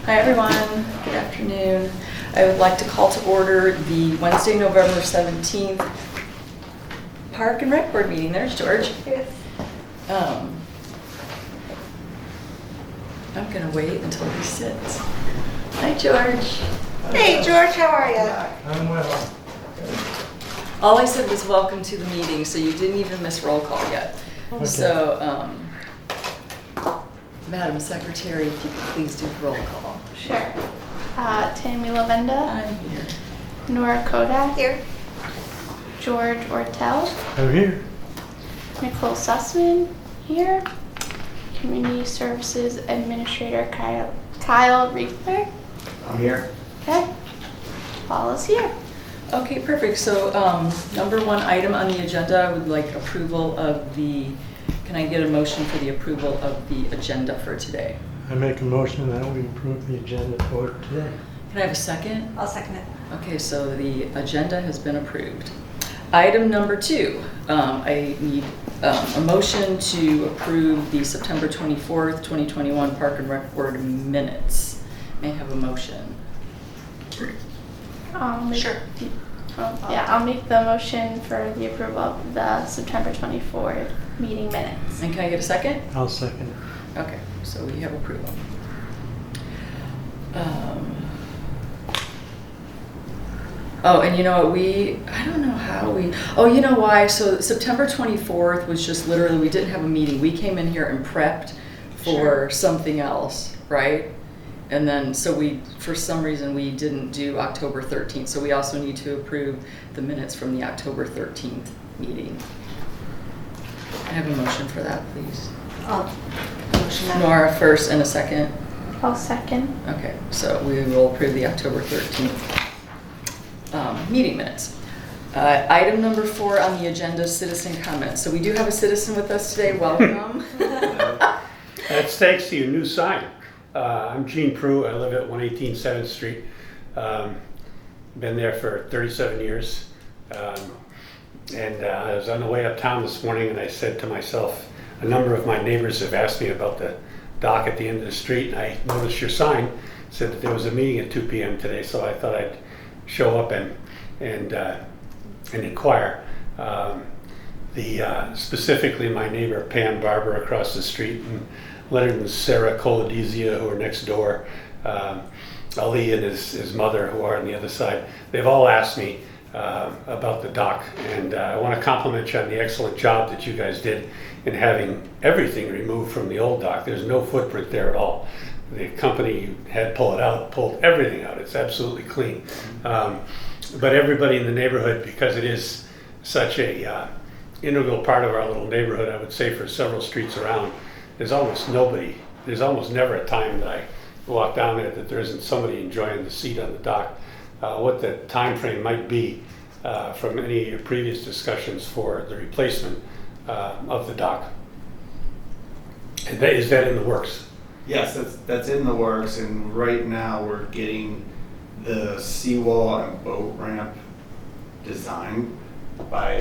Hi everyone, good afternoon. I would like to call to order the Wednesday, November 17th Park and Rec Board meeting. There's George. Yes. I'm gonna wait until he sits. Hi George. Hey George, how are you? I'm well. All I said was welcome to the meeting, so you didn't even miss roll call yet. Okay. So, Madam Secretary, if you could please do roll call. Sure. Tammy Lavenda, I'm here. Nora Kodak, Here. George Ortel, I'm here. Nicole Sussman here, Community Services Administrator Kyle Riefler. I'm here. Okay. Paul is here. Okay, perfect. So, number one item on the agenda, I would like approval of can I get a motion for the approval of the agenda for today? I make a motion that we approve the agenda for today. Can I have a second? I'll second it. Okay, so the agenda has been approved. Item number two, I need a motion to approve the September 24th, 2021 Park and Rec Board minutes. May I have a motion? Sure. I'll make the motion for the approval of the September 24th meeting minutes. And can I get a second? I'll second it. Okay, so we have approval. Oh, and you know what, I don't know how you know why, so September 24th was just literally, we didn't have a meeting. We came in here and prepped for something else, right? And then, so for some reason, we didn't do October 13th, so we also need to approve the minutes from the October 13th meeting. I have a motion for that, please. Motion that. Nora first and a second. I'll second. Okay, so we will approve the October 13th meeting minutes. Item number 4 on the agenda, citizen comments. So we do have a citizen with us today. Welcome. That's thanks to your new sign. I'm Gene Prue. I live at 118 7th Street. Been there for 37 years. And I was on the way uptown this morning and I said to myself, a number of my neighbors have asked me about the dock at the end of the street. And I noticed your sign said that there was a meeting at 2 p.m. today, so I thought I'd show up and inquire. Specifically my neighbor Pam Barber across the street and Leonard and Sarah Coladizia, who are next door, Ali and his mother, who are on the other side, they've all asked me about the dock, and I want to compliment you on the excellent job that you guys did in having everything removed from the old dock. There's no footprint there at all. The company had pulled everything out. It's absolutely clean. But everybody in the neighborhood, because it is such a integral part of our little neighborhood, I would say for several streets around, there's almost never a time that I walk down there that there isn't somebody enjoying the seat on the dock. What the time frame might be from any of your previous discussions for the replacement of the dock. Is that in the works? Yes, that's in the works, and right now we're getting the seawall and boat ramp designed by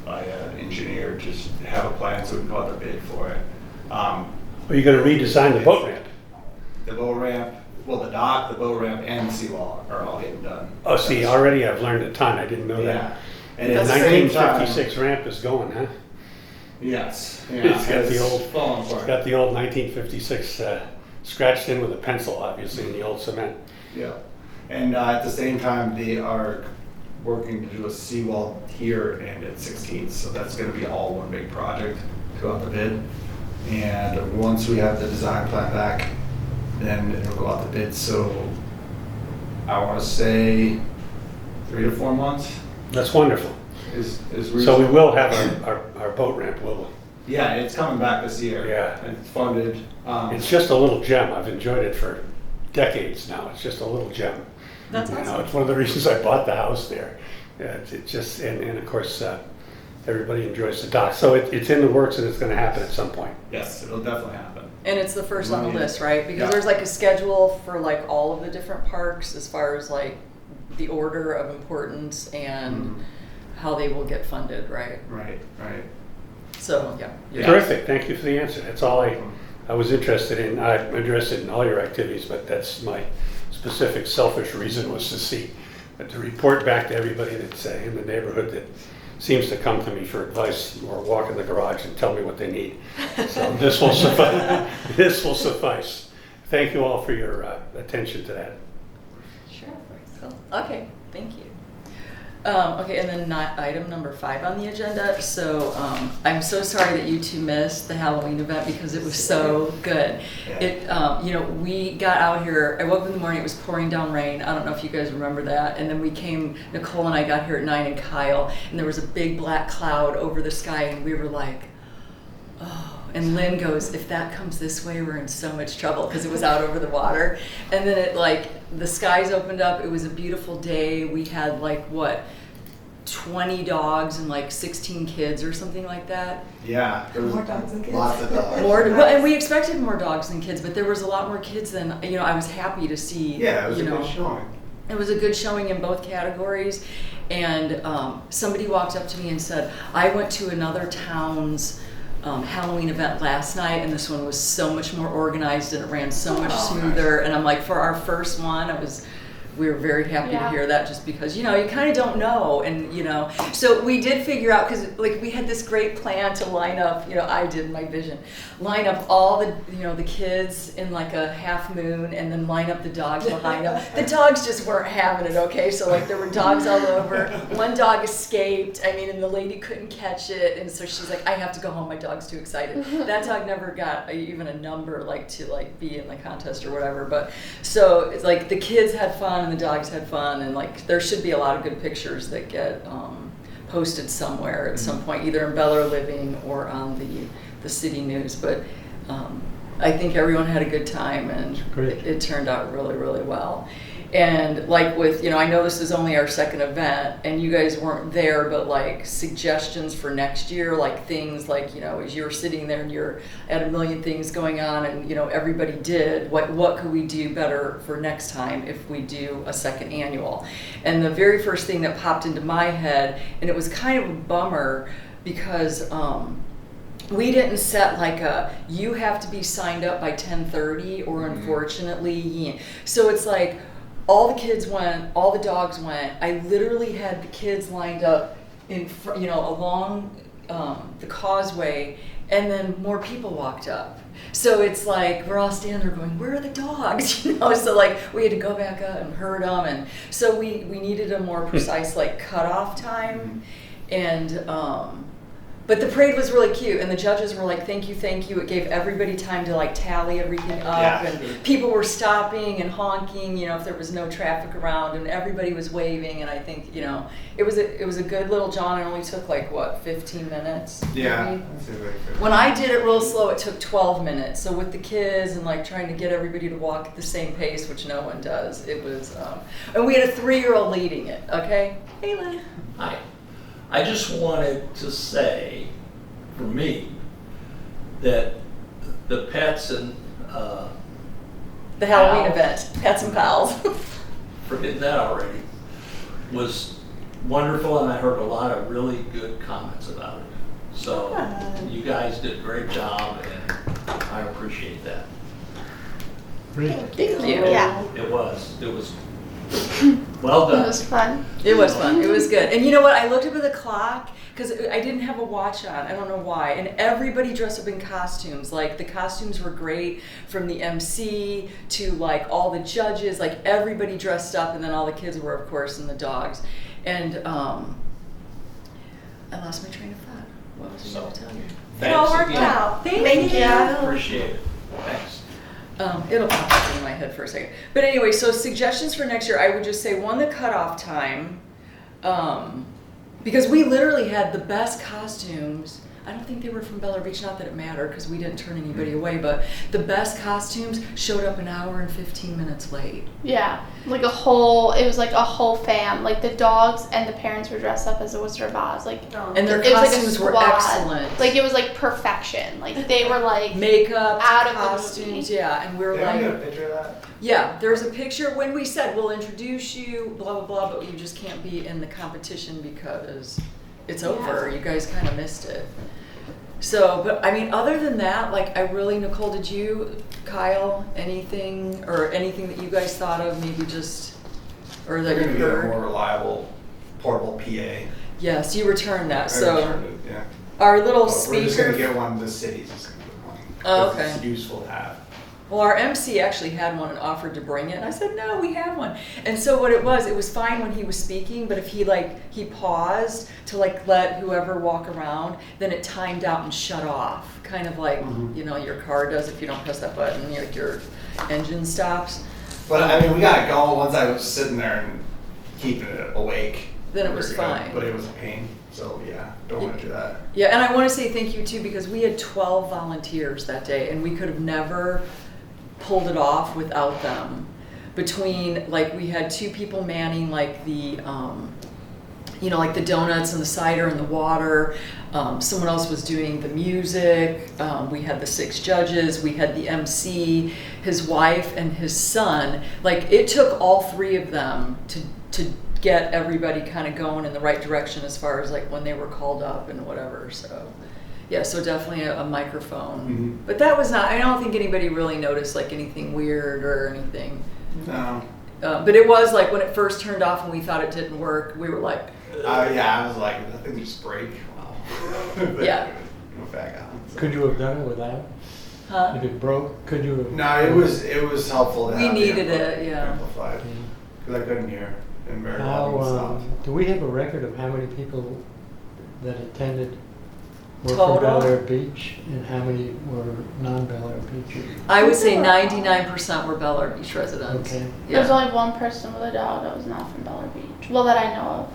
an engineer. Just have a plan so we can go out to bid for it. Are you going to redesign the boat ramp? The boat ramp, well, the dock, the boat ramp, and the seawall are all getting done. Oh, see, already I've learned a ton. I didn't know Yeah, that. and The at the same time, 1956 ramp is going, huh? yes, yeah, It's got the old- falling It's apart. got the old 1956 scratched in with a pencil, obviously, in the old cement. Yeah, and at the same time, they are working to do a seawall here and at 16th, so that's going to be all one big project to go out to bid. And once we have the design plan back, then it'll go out to bid. So I want to say 3 to 4 months That's wonderful. is So reasonable. we will have our boat ramp, will we? Yeah, it's coming back this year. Yeah. It's funded. It's just a little gem. I've enjoyed it for decades now. It's just a little gem. That's You know, awesome. it's one of the reasons I bought the house there. It just, and of course, everybody enjoys the dock. So it's in the works and it's going to happen at some point. Yes, it'll definitely happen. And it's the first on the Yeah. list, right? Because Yeah. there's like a schedule for like all of the different parks as far as like the order of importance and Mhm. how they will get funded, right? Right. So, yeah. you're- Terrific. Thank you for the answer. That's all I I'm interested in all your activities, but that's my specific selfish reason was to report back to everybody that's in the neighborhood that seems to come to me for advice or walk in the garage and tell me what they need. So this will suffice. This will suffice. Thank you all for your attention to that. Sure. Cool. Okay, thank you. Okay, and then item number 5 on the agenda. So I'm so sorry that you two missed the Halloween event because it was so good. Yeah. We got out here. I woke up in the morning. It was pouring down rain. I don't know if you guys remember that. And then Nicole and I got here at 9, and Kyle, and there was a big black cloud over the sky, and we were like, oh. And Lynn goes, if that comes this way, we're in so much trouble, because it was out over the water. And then the skies opened up. It was a beautiful day. We had 20 dogs and 16 kids or something like that. Yeah, there was More dogs than kids. lots of dogs. And we expected more dogs than kids, but there was a lot more kids than, I was happy to see. Yeah, it was a good showing. It was a good showing in both categories. And somebody walked up to me and said, I went to another town's Halloween event last night, and this one was so much more organized and it ran so much smoother. And I'm like, for our first one, we were very happy to hear that, just because you kind of don't know. And so we did figure out, because we had this great plan to line up, I did in my vision, line up all the the kids in a half moon, and then line up the dogs behind them. The dogs just weren't having it. Okay, so there were dogs all over. One dog escaped, and the lady couldn't catch it, and so she's like, I have to go home, my dog's too excited. That dog never got even a number to be in the contest or whatever. But so it's the kids had fun and the dogs had fun, and there should be a lot of good pictures that get posted somewhere at some point, either in Beller Living or on the city news. But I think everyone had a good time, and it turned out really, really well. And with, I know this is only our second event and you guys weren't there, but suggestions for next year, things as you're sitting there and you're at a million things going on, and everybody did, what could we do better for next time if we do a second annual? And the very first thing that popped into my head, and it was kind of a bummer, because we didn't set you have to be signed up by 10:30, or unfortunately, so it's all the kids went, all the dogs went. I literally had the kids lined up in front, along the causeway, and then more people walked up. So it's we're all standing there going, where are the dogs? So we had to go back up and herd them, and so we needed a more precise cutoff time, and but the parade was really cute, and the judges were like, thank you, thank you. It gave everybody time to tally everything up, and people were stopping and honking, if there was no traffic around, and everybody was waving, and I think, it was a good little jaunt. It only took 15 minutes? Yeah. When I did it real slow, it took 12 minutes. So with the kids and trying to get everybody to walk at the same pace, which no one does, it was, and we had a 3-year-old leading it, okay? Hey, Lynn. Hi. I just wanted to say, for me, that the pets and the Halloween pals, event, Pets and Pals. forget that already, was wonderful, and I heard a lot of really good comments about it. So you guys did a great job, and I appreciate that. Great. Thank you. Yeah. It was well done. It was fun. It was fun. It was good. And you know what? I looked up at the clock because I didn't have a watch on. I don't know why. And everybody dressed up in costumes. The costumes were great, from the MC to all the judges. Everybody dressed up, and then all the kids were, of course, and the dogs. And I lost my train of thought. What was I going to tell you? It all Thanks worked again. out. Thank you. Appreciate it. Thanks. It'll pop up in my head for a second. But anyway, so suggestions for next year, I would just say, one, the cutoff time, because we literally had the best costumes. I don't think they were from Beller Beach, not that it mattered because we didn't turn anybody away, but the best costumes showed up an hour and 15 minutes late. Yeah, it was a whole fam. The dogs and the parents were dressed up as the Wizard of Oz. And their it was costumes a were squad. excellent. It was perfection. They were makeup, out of the costumes, movie. yeah, and we were Did I get a picture of that? yeah, there's a picture when we said we'll introduce you, blah blah blah, but you just can't be in the competition because it's over. You guys kind of missed it. So, but I mean, other than that, like I really, Nicole, did you, Kyle, anything that you guys thought of, maybe just, or that We're you gonna get a heard? more reliable portable PA. Yes, you returned that, I so returned it, yeah. our little But we're just gonna speaker. get one, the city's just gonna get one. Oh, 'cause okay. It's useful to have. Well, our MC actually had one and offered to bring it, and I said, no, we have one. And so what it was fine when he was speaking, but if he paused to like let whoever walk around, then it timed out and shut off. Kind of like, you know, your car does if you don't press that button, like your engine stops. But I mean, we got it going once I was sitting there and keeping it awake. Then it we was were good, fine. But it was a pain, so yeah, don't wanna do that. Yeah, and I want to say thank you too, because we had 12 volunteers that day, and we could have never pulled it off without them. Between, like, we had 2 people manning, like, the, you know, like the donuts and the cider and the water. Someone else was doing the music. We had the 6 judges. We had the MC, his wife, and his son. Like, it took all 3 of them to get everybody kind of going in the right direction as far as, like, when they were called up and whatever, so. Yeah, so definitely a microphone. Mhm. But that was not, I don't think anybody really noticed like anything weird or anything. No. But it was like when it first turned off and we thought it didn't work, we were like, Yeah, I was like, that thing just break. Wow. But Yeah. it went back on. so. Could you have done it without? huh? If it broke, could you have? No, it was helpful to We have the needed input it, yeah. amplified, because I couldn't hear and very How, well and stuff. do we have a record of how many people that attended were Total? from Bel Air Beach and how many were non-Bel Air Beachers? I would say 99% were Bel Air Beach residents. Okay. There's Yeah. only one person with a dog that was not from Bel Air Beach. Well, that I know of.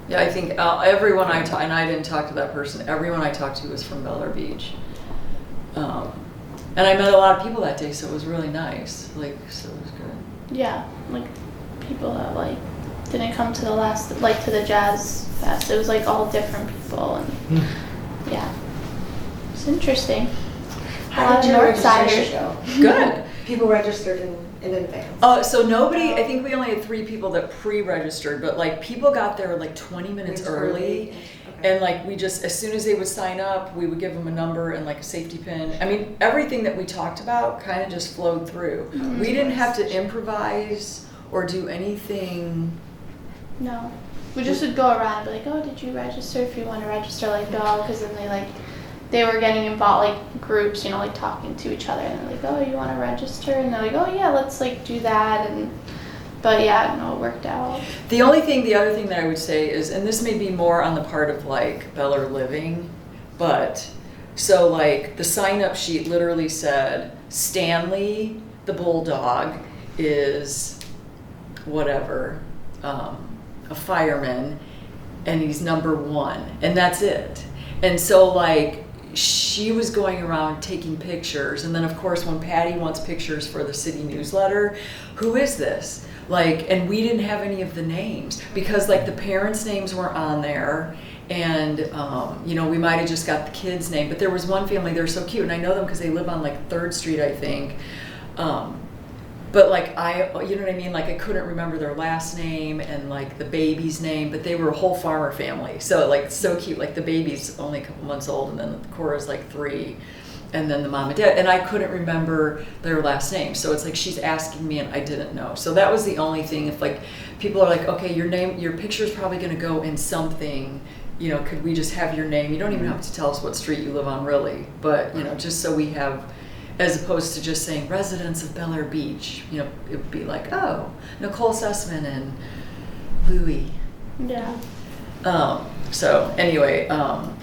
Yeah, I think everyone I talked, and I didn't talk to that person, everyone I talked to was from Bel Air Beach. And I met a lot of people that day, so it was really nice. Like, so it was good. Yeah, like people that like didn't come to the last, like to the jazz fest. It was like all different people, and yeah, it's interesting. How did A your lot of registration Northsiders. go? Good. People registered in advance. So nobody, I think we only had 3 people that pre-registered, but like people got there like 20 minutes early. Okay. And like we just, as soon as they would sign up, we would give them a number and like a safety pin. I mean, everything that we talked about kind of just flowed through. We didn't have to improvise or do anything. No, we just would go around and be like, oh, did you register? If you want to register, like go, because then they were getting involved, like groups, you know, like talking to each other, and they're like, oh, you want to register? And they're like, oh yeah, let's like do that, but yeah, no, it worked out. The other thing that I would say is, and this may be more on the part of like Bel Air Living, but so like the sign up sheet literally said Stanley the bulldog is whatever, a fireman, and he's number 1, and that's it. And so like she was going around taking pictures, and then of course when Patty wants pictures for the city newsletter, who is this? Like, and we didn't have any of the names because like the parents' names weren't on there, and you know, we might have just got the kid's name, but there was one family, they're so cute, and I know them because they live on like 3rd Street, I think. But like you know what I mean? Like I couldn't remember their last name and like the baby's name, but they were a whole farmer family. So like so cute. Like the baby's only a couple months old, and then Cora's like 3, and then the mom and dad. And I couldn't remember their last name. So it's like she's asking me, and I didn't know. So that was the only thing. If like people are like, okay, your picture's probably going to go in something. You know, could we just have your name? You don't even have to tell us what street you live on, really. But you know, just so we have. As opposed to just saying residents of Bel Air Beach, you know, it would be like, oh, Nicole Sussman and Louie. Yeah. So anyway,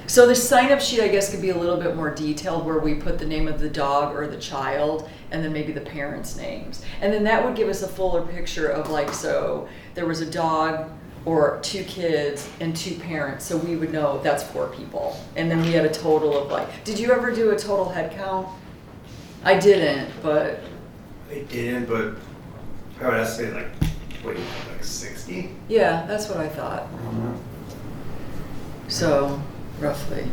so the sign-up sheet, I guess, could be a little bit more detailed, where we put the name of the dog or the child, and then maybe the parents' names, and then that would give us a fuller picture of like, so there was a dog or 2 kids and 2 parents, so we would know that's 4 people, and then we had a total of like, did you ever do a total head count? I didn't, but They didn't, but I would estimate like 60? yeah, that's what I thought. So, roughly.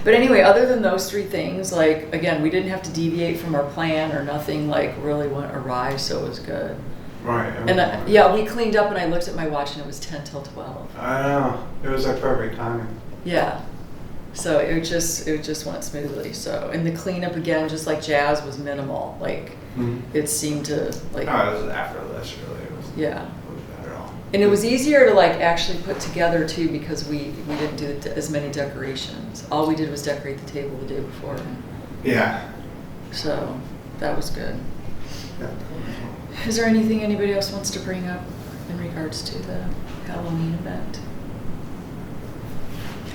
But anyway, other than those 3 things, like, again, we didn't have to deviate from our plan or nothing, like, really went awry, so it was good. Right. And yeah, we cleaned up and I looked at my watch and it was 10 till 12. I know. It was like perfect timing. Yeah. So it just went smoothly. So, and the cleanup again, just like Jazz, was minimal. Like it seemed to like, No, it was after this really. It was yeah. bad at all. And it was easier to like actually put together too because we didn't do as many decorations. All we did was decorate the table the day before. Yeah. So that was good. Yeah. Is there anything anybody else wants to bring up in regards to the Halloween event?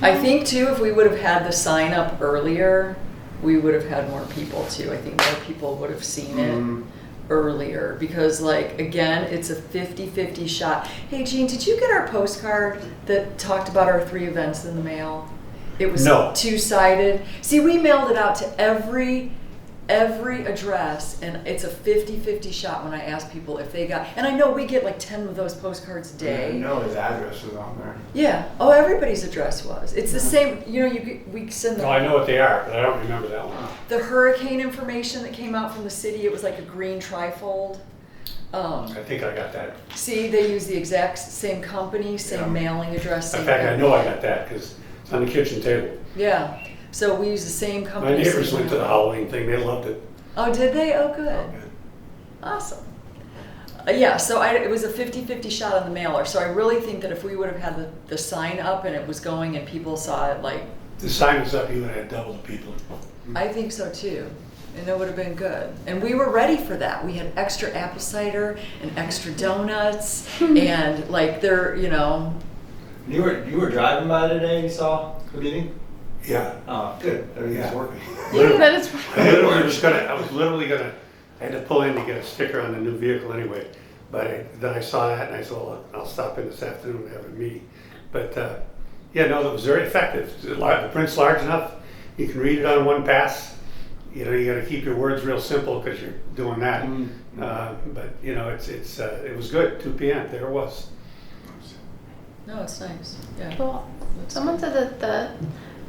I think too, if we would have had the sign up earlier, we would have had more people too. I think more people would have seen it earlier because like, again, it's a 50-50 shot. Hey Jean, did you get our postcard that talked about our 3 events in the mail? It was No. 2-sided. See, we mailed it out to every address, and it's a 50-50 shot when I ask people if they got, and I know we get like 10 of those postcards a day. No, his address was on there. Yeah. Oh, everybody's address was. It's the same. You know, we send No, I the know what they are, but I don't remember that one. hurricane information that came out from the city. It was like a green trifold. I think I got that. See, they use the exact same company, same Yeah. mailing address. In Same fact, I everything. know I got that because it's on the kitchen table. Yeah. So we use the same My company. neighbors same went to the Halloween thing. They loved it. Oh, did they? Oh, good. Oh, good. Awesome. Yeah, so it was a 50-50 shot on the mailer. So I really think that if we would have had the sign up and it was going and people saw it, like, The sign was up, you would have had double the people. I think so too. And it would have been good. And we were ready for that. We had extra apple cider and extra donuts and like they're, you know. You were driving by today. You saw the meeting. Yeah. Oh, good. Everything's Yeah. working. Yeah, that is. I was literally gonna, I had to pull in to get a sticker on the new vehicle anyway. But then I saw that and I said, well, I'll stop in this afternoon and have a meeting. But yeah, no, that was very effective. The print's large enough, you can read it on one pass. You know, you gotta keep your words real simple because you're doing that. But you know, it was good, 2 p.m., there it was. No, it's nice. Yeah. Well, someone said that the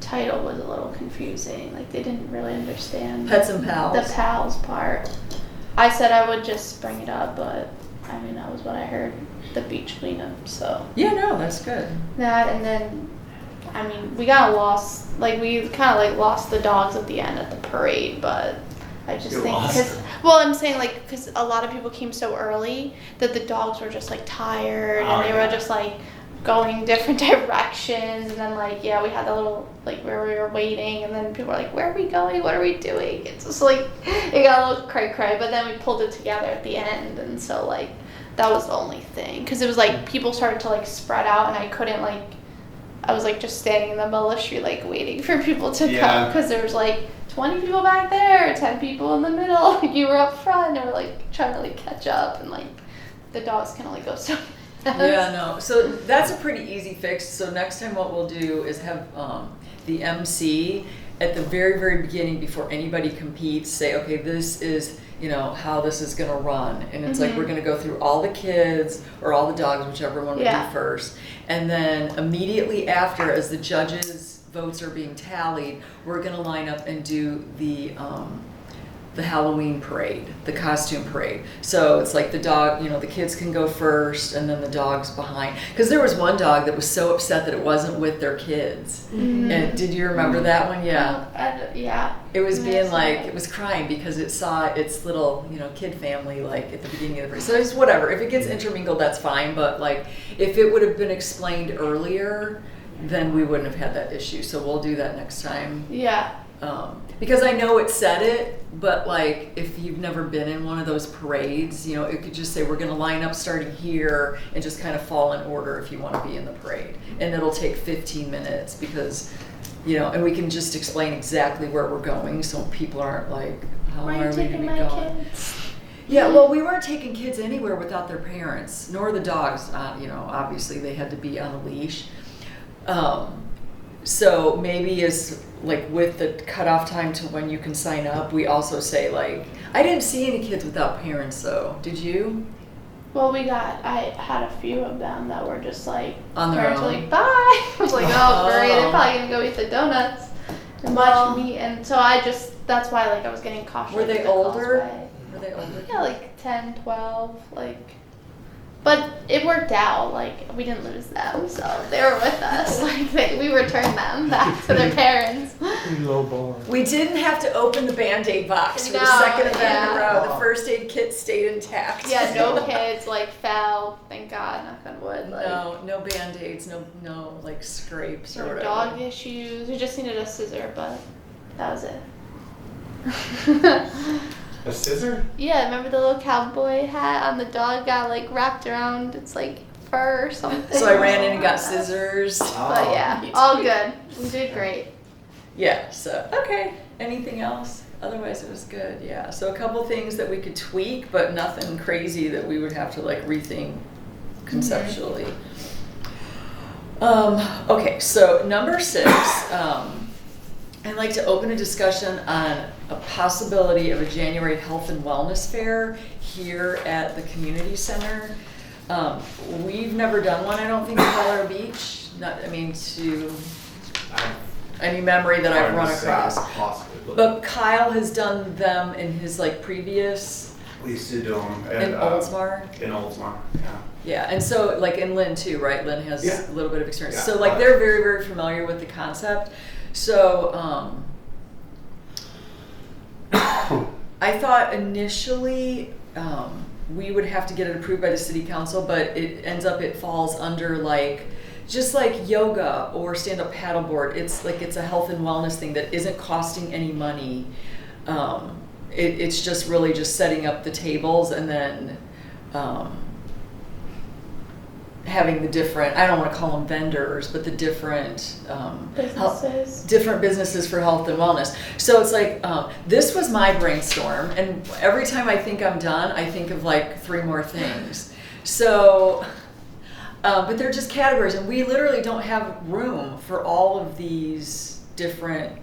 title was a little confusing. Like they didn't really understand Pets and Pals. the pals part. I said I would just bring it up, but I mean that was what I heard. The beach cleanup. So Yeah, no, that's good. that, and then I mean we got lost. Like we kind of like lost the dogs at the end at the parade, but I just You think lost because well I'm saying like because a lot of people came so early that the dogs were just like tired Oh, and they yeah. were just like going different directions, and then like yeah we had the little like where we were waiting, and then people were like where are we going, what are we doing, it's just like it got a little cray cray, but then we pulled it together at the end, and so like that was the only thing because it was like people started to like spread out and I couldn't like I was like just standing in the middle of the street like waiting for people to come Yeah. because there was like 20 people back there, 10 people in the middle, like you were up front and we're like trying to like catch up, and like the dogs can only go so fast. Yeah, no. So that's a pretty easy fix. So next time what we'll do is have the MC at the very, very beginning before anybody competes say, okay, this is, you know, how this is going to run. And it's like we're going to go through all the kids or all the dogs, whichever one we do first. And then immediately after, as the judges' votes are being tallied, we're going to line up and do the Halloween parade, the costume parade. So it's like the dog, you know, the kids can go first and then the dog's behind. Because there was one dog that was so upset that it wasn't with their kids. And did you remember that one? Yeah. Yeah. It was Yeah, being I saw like, that. it was crying because it saw its little, you know, kid family like at the beginning of the parade. So it's whatever. If it gets intermingled, that's fine. But like, if it would have been explained earlier, then we wouldn't have had that issue. So we'll do that next time. Yeah. Because I know it said it, but like if you've never been in one of those parades, you know, it could just say we're going to line up starting here and just kind of fall in order if you want to be in the parade. And it'll take 15 minutes because, you know, and we can just explain exactly where we're going so people aren't like, how Where are are you we going taking to be my going? kids? Yeah, well, we weren't taking kids anywhere without their parents, nor the dogs. You know, obviously they had to be on a leash. So maybe is like with the cutoff time to when you can sign up, we also say like, I didn't see any kids without parents though. Did you? Well, I had a few of them that were just like, On their parents were own? like, bye. I was like, oh, great, they're Oh. probably gonna go eat the donuts and Well- watch me. And so I just, that's why like I was getting cautious. Were they with the older? cosplay. Were they older? Yeah, like 10, 12, like, But it worked out. Like, we didn't lose them, so they were with us. Like, we returned them back to their parents. Pretty low bar. We didn't have to open the Band-Aid box for the No, second event in a yeah. row. The first aid kit stayed intact. Yeah, no kids like fell. Thank God, knock on wood. Like, No Band-Aids, no like scrapes or no whatever. dog issues. We just needed a scissor, but that was it. A scissor? Yeah, remember the little cowboy hat on the dog got like wrapped around its like fur or something? So I ran in and got scissors. But yeah, all good. We did great. Yeah, so, okay. Anything else? Otherwise, it was good, yeah. So a couple things that we could tweak, but nothing crazy that we would have to like rethink conceptually. Okay, so number 6, I'd like to open a discussion on a possibility of a January health and wellness fair here at the community center. We've never done one, I don't think, in Bel Air Beach. Not, I mean, to any memory that I've run across. Possibly. But Kyle has done them in his like previous, We used to do them in Oldsmar. In Oldsmar, yeah. Yeah, and so like in Lynn too, right? Lynn has Yeah. a little bit of experience. Yeah, So like but- they're very, very familiar with the concept. So I thought initially we would have to get it approved by the city council, but it ends up it falls under like just like yoga or stand-up paddleboard. It's like it's a health and wellness thing that isn't costing any money. It's just really just setting up the tables and then having the different, I don't want to call them vendors, but the different Businesses. different businesses for health and wellness. So it's like, this was my brainstorm, and every time I think I'm done, I think of like 3 more things. So, but they're just categories, and we literally don't have room for all of these different,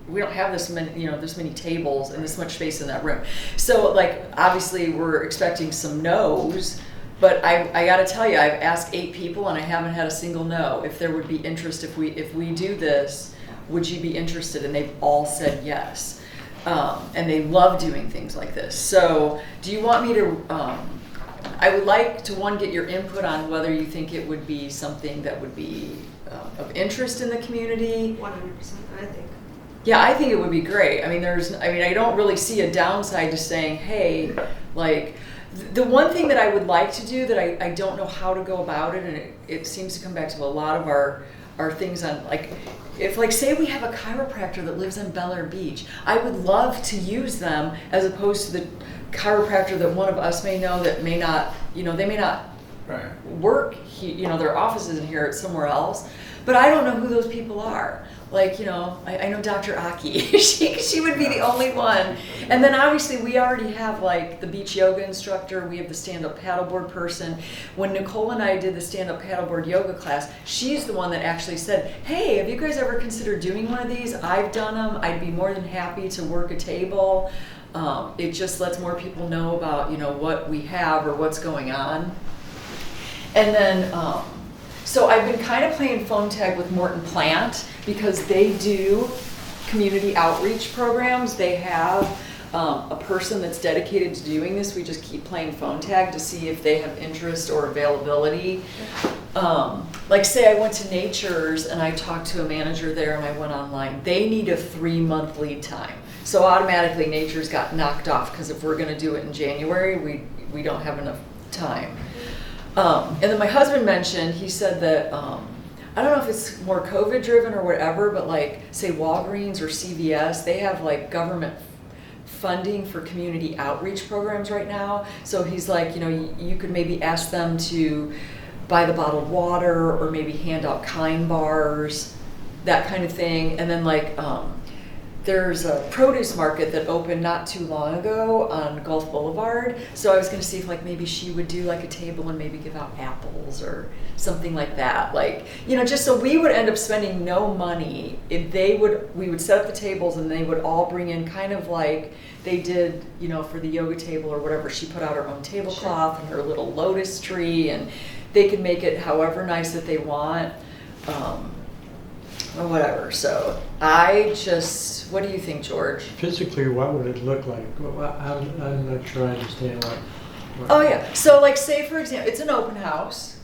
we don't have this many, this many tables and this much space in that room. So like, obviously we're expecting some no's, but I gotta tell you, I've asked 8 people and I haven't had a single no. If there would be interest, if we do this, would you be interested? And they've all said yes. And they love doing things like this. So do you want me to, I would like to, one, get your input on whether you think it would be something that would be of interest in the community. 100%, I think. Yeah, I think it would be great. I mean, I don't really see a downside to saying, hey, like, the one thing that I would like to do that I don't know how to go about it, and it seems to come back to a lot of our things on, like, if, like, say we have a chiropractor that lives in Bel Air Beach, I would love to use them as opposed to the chiropractor that one of us may know that may not, they may not Right. work, their office isn't here, it's somewhere else. But I don't know who those people are. Like, I know Dr. Aki. she would be the only one. And then obviously we already have like the beach yoga instructor, we have the stand-up paddleboard person. When Nicole and I did the stand-up paddleboard yoga class, she's the one that actually said, hey, have you guys ever considered doing one of these? I've done them. I'd be more than happy to work a table. It just lets more people know about, what we have or what's going on. And then, so I've been kind of playing phone tag with Morton Plant because they do community outreach programs. They have a person that's dedicated to doing this. We just keep playing phone tag to see if they have interest or availability. Like say I went to Nature's and I talked to a manager there and I went online. They need a 3-month lead time. So automatically Nature's got knocked off because if we're gonna do it in January, we don't have enough time. And then my husband mentioned, he said that, I don't know if it's more COVID driven or whatever, but like say Walgreens or CVS, they have like government funding for community outreach programs right now. So he's like, you could maybe ask them to buy the bottled water or maybe hand out Kind bars, that kind of thing. And then like, there's a produce market that opened not too long ago on Gulf Boulevard. So I was going to see if like maybe she would do like a table and maybe give out apples or something like that. Like, just so we would end up spending no money. If we would set up the tables and they would all bring in kind of like they did, for the yoga table or whatever. She put out her own tablecloth and her little lotus tree, and they could make it however nice that they want. Or whatever. So what do you think, George? Physically, what would it look like? Well, I'm not sure I understand what Oh, yeah. So like say for example, it's an open house.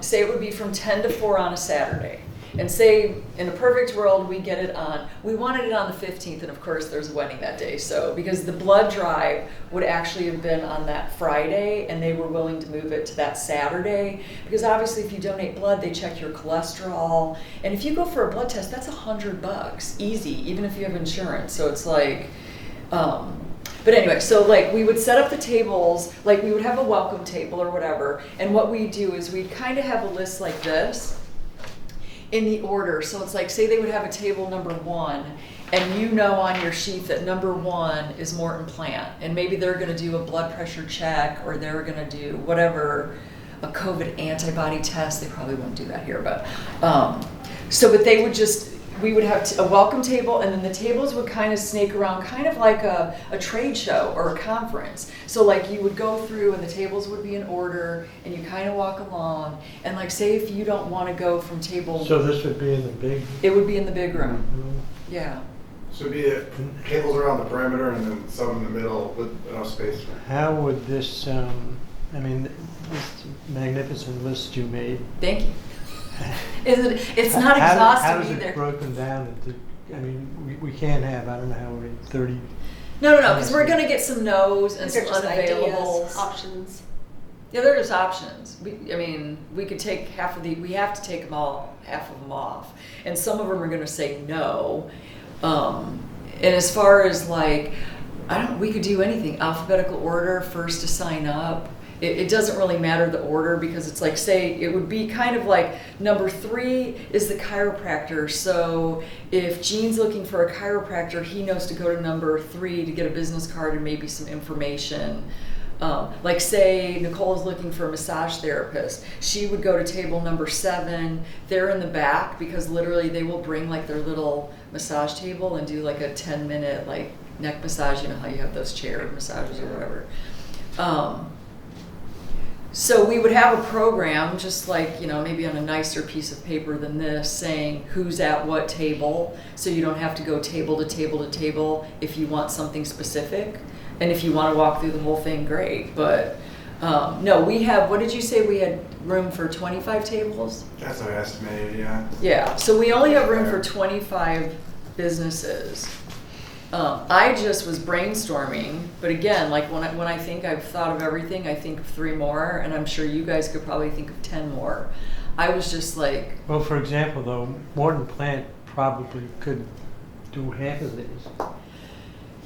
Say it would be from 10 to 4 on a Saturday. And say in a perfect world, we get it on, we wanted it on the 15th, and of course there's a wedding that day. So because the blood drive would actually have been on that Friday, and they were willing to move it to that Saturday. Because obviously if you donate blood, they check your cholesterol. And if you go for a blood test, that's $100, easy, even if you have insurance. So it's like, but anyway, so like we would set up the tables, like we would have a welcome table or whatever, and what we do is we'd kind of have a list like this in the order. So it's like, say they would have a table number 1, and you know on your sheet that number 1 is Morton Plant, and maybe they're gonna do a blood pressure check, or they're gonna do whatever, a COVID antibody test. They probably won't do that here, but, but they would just, we would have a welcome table, and then the tables would kind of snake around, kind of like a trade show or a conference. So like you would go through and the tables would be in order, and you kind of walk along, and like say if you don't want to go from table, So this would be in the big it would be in the big room. room? Yeah. So it'd be tables around the perimeter and then some in the middle with enough space. How would this, this magnificent list you made, Thank you. It's not how exhaustive is either. it broken down into, I mean, we can't have, I don't know how many, 30, No, because we're gonna get some no's and These are some just ideas, unavailables. options. Yeah, they're just options. We could take we have to take half of them off. And some of them are gonna say no. And as far as like, we could do anything, alphabetical order, first to sign up. It doesn't really matter the order, because it's like, say, it would be kind of like number 3 is the chiropractor. So if Gene's looking for a chiropractor, he knows to go to number 3 to get a business card and maybe some information. Like say Nicole's looking for a massage therapist, she would go to table number 7. They're in the back, because literally they will bring like their little massage table and do like a 10-minute like neck massage. You know how you have those chair massages or whatever. So we would have a program, just like, maybe on a nicer piece of paper than this, saying who's at what table, so you don't have to go table to table to table if you want something specific. And if you want to walk through the whole thing, great. But no, we have, what did you say, we had room for 25 tables? That's what I estimated, yeah. Yeah, so we only have room for 25 businesses. I just was brainstorming, but again, like when I think I've thought of everything, I think of 3 more, and I'm sure you guys could probably think of 10 more. I was just like... well, for example, though, Morton Plant probably could do half of these.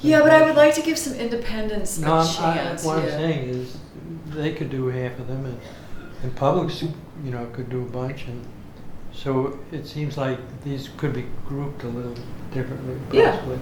Yeah, but I would like to give some independents a No, chance. what I'm yeah. saying is, they could do half of them, and Publix, could do a bunch, and so it seems like these could be grouped a little differently, Yeah. possibly.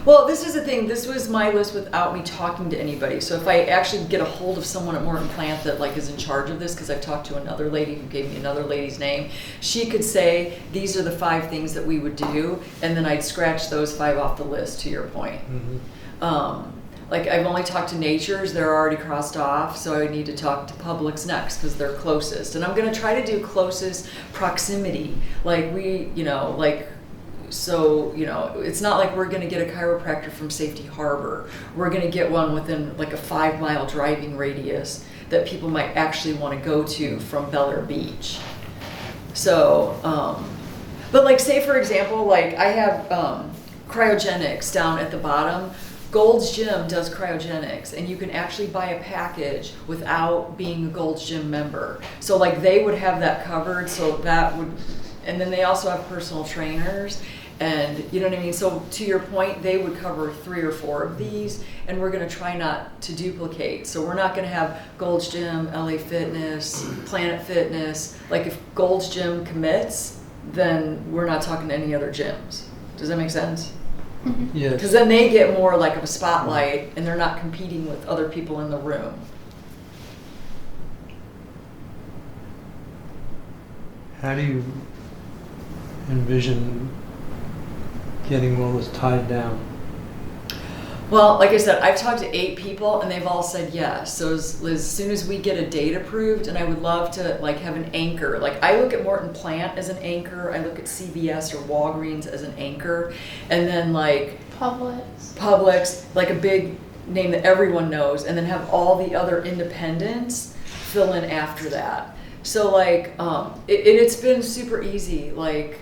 Well, this is the thing. This was my list without me talking to anybody. So if I actually get a hold of someone at Morton Plant that like is in charge of this, because I've talked to another lady who gave me another lady's name, she could say these are the 5 things that we would do, and then I'd scratch those 5 off the list. To your point. Mm-hmm. Like I've only talked to Nature's, they're already crossed off, so I need to talk to Publix next because they're closest. And I'm going to try to do closest proximity. Like so, it's not like we're going to get a chiropractor from Safety Harbor. We're going to get one within like a 5-mile driving radius that people might actually want to go to from Bel Air Beach. So, but like say for example, like I have cryogenics down at the bottom. Gold's Gym does cryogenics, and you can actually buy a package without being a Gold's Gym member. So like they would have that covered, so that would, and then they also have personal trainers, and you know what I mean? So to your point, they would cover 3 or 4 of these, and we're gonna try not to duplicate. So we're not gonna have Gold's Gym, LA Fitness, Planet Fitness. Like if Gold's Gym commits, then we're not talking to any other gyms. Does that make sense? Yes. Because then they get more like of a spotlight, and they're not competing with other people in the room. How do you envision getting all this tied down? Well, like I said, I've talked to 8 people, and they've all said yes. So as soon as we get a date approved, and I would love to like have an anchor. Like I look at Morton Plant as an anchor. I look at CVS or Walgreens as an anchor, and then like Publix. like a big name that everyone knows, and then have all the other independents fill in after that. So like, it's been super easy. Like,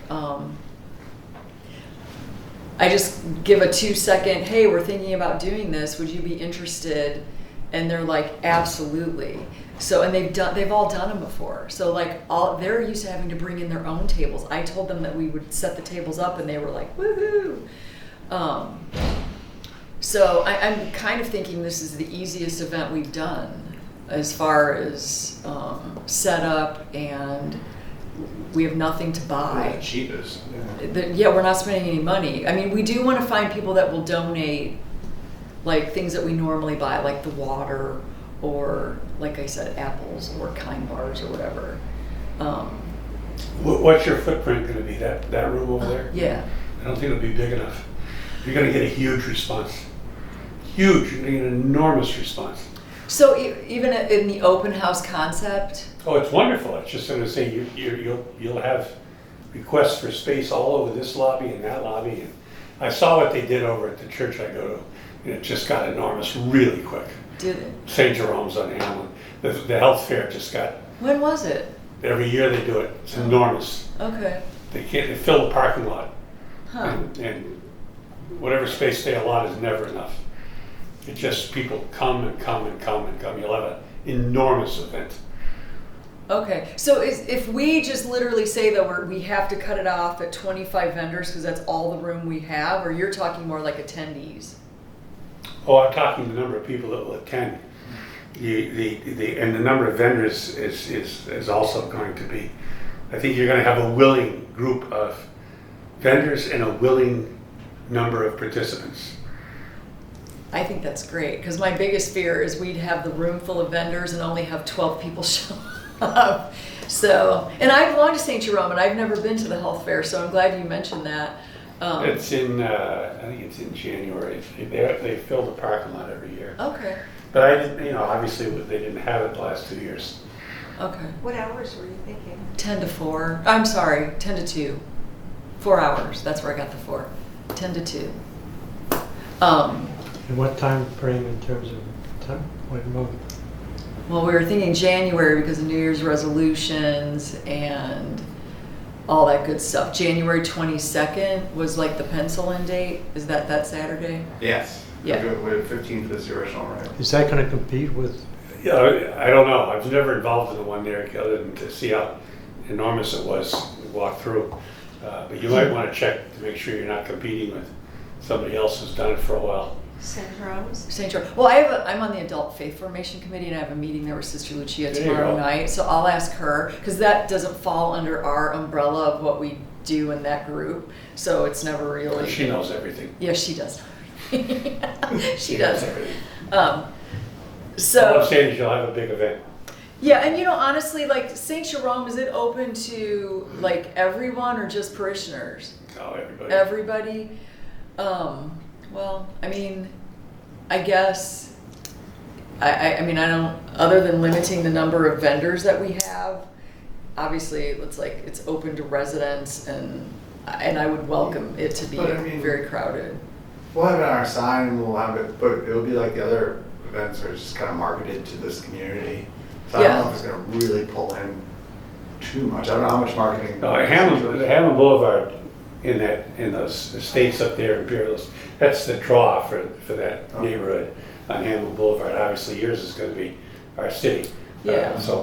I just give a 2-second, hey, we're thinking about doing this. Would you be interested? And they're like, absolutely. So, and they've all done them before. So like, they're used to having to bring in their own tables. I told them that we would set the tables up, and they were like, woohoo. So I'm kind of thinking this is the easiest event we've done as far as setup, and we have nothing to buy. Cheapest. Yeah, we're not spending any money. I mean, we do want to find people that will donate, like things that we normally buy, like the water, or like I said, apples or Kind bars or whatever. What's your footprint going to be? That room over there? Yeah. I don't think it'll be big enough. You're going to get a huge response. Huge. You're going to get an enormous response. So even in the open house concept, Oh, it's wonderful. It's just going to say you'll have requests for space all over this lobby and that lobby. And I saw what they did over at the church I go to, and it just got enormous really quick. did it? St. Jerome's on Hamlin. The health fair just got, When was it? every year they do it. It's enormous. Okay. They fill the parking lot. Huh. And whatever space they allot is never enough. It just, people come and come and come and come. You'll have an enormous event. Okay, so if we just literally say that we have to cut it off at 25 vendors because that's all the room we have, or you're talking more like attendees? Oh, I'm talking the number of people that will attend. And the number of vendors is also going to be, I think you're going to have a willing group of vendors and a willing number of participants. I think that's great, because my biggest fear is we'd have the room full of vendors and only have 12 people show up. So, and I belong to St. Jerome, and I've never been to the health fair, so I'm glad you mentioned that. It's in, I think it's in January. They fill the parking lot every year. Okay, But I didn't, obviously they didn't have it the last 2 years. okay. What hours were you thinking? 10 to 4. I'm sorry, 10 to 2. 4 hours, that's where I got the 4. 10 to 2. And what time frame in terms of time, what month? Well, we were thinking January because of New Year's resolutions and all that good stuff. January 22nd was like the pencil-in date. Is that Saturday? Yes. Yeah. We're 15th is the original, right? Is that going to compete with, Yeah, I don't know. I was never involved in the one there other than to see how enormous it was. We walked through. But you might want to check to make sure you're not competing with somebody else who's done it for a while. St. Jerome's? St. George. Well, I'm on the Adult Faith Formation Committee, and I have a meeting there with Sister Lucia There you tomorrow go. night. So I'll ask her, because that doesn't fall under our umbrella of what we do in that group. So it's never really. She knows everything. Yeah, she does. She does. everything. All So. I'm saying is you'll have a big event. Yeah, and honestly, like St. Jerome, is it open to like everyone or just parishioners? Oh, everybody. Everybody? Well, I mean, I guess, I mean, I don't, other than limiting the number of vendors that we have, obviously, it's open to residents, and I would welcome it to be But I mean- very crowded. We'll have it on our sign and we'll have it, but it'll be like the other events are just kind of marketed to this community. So I don't know if it's gonna really pull in too much. I don't know how much marketing. Hammond Boulevard in those estates up there in Peerless, that's the draw for that neighborhood on Hammond Boulevard. Obviously, yours is going to be our city. Yeah. So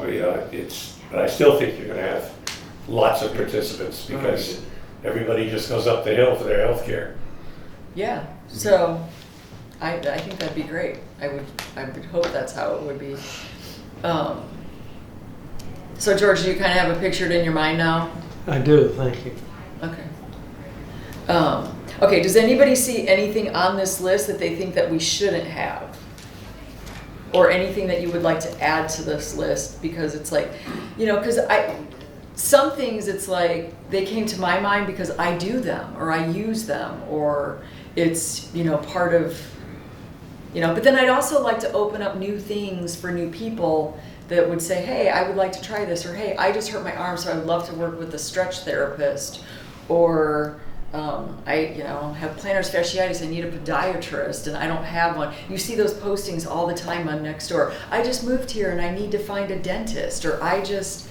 but I still think you're going to have lots of participants because everybody just goes up the hill for their health care. Yeah, so I think that'd be great. I would hope that's how it would be. So George, do you kind of have a picture in your mind now? I do, thank you. Okay. Okay, does anybody see anything on this list that they think that we shouldn't have? Or anything that you would like to add to this list? Because it's like, because some things it's like they came to my mind because I do them or I use them or it's, part of, but then I'd also like to open up new things for new people that would say, hey, I would like to try this, or hey, I just hurt my arm, so I would love to work with a stretch therapist, or I, have plantar fasciitis, I need a podiatrist, and I don't have one. You see those postings all the time on Nextdoor. I just moved here and I need to find a dentist, or I just,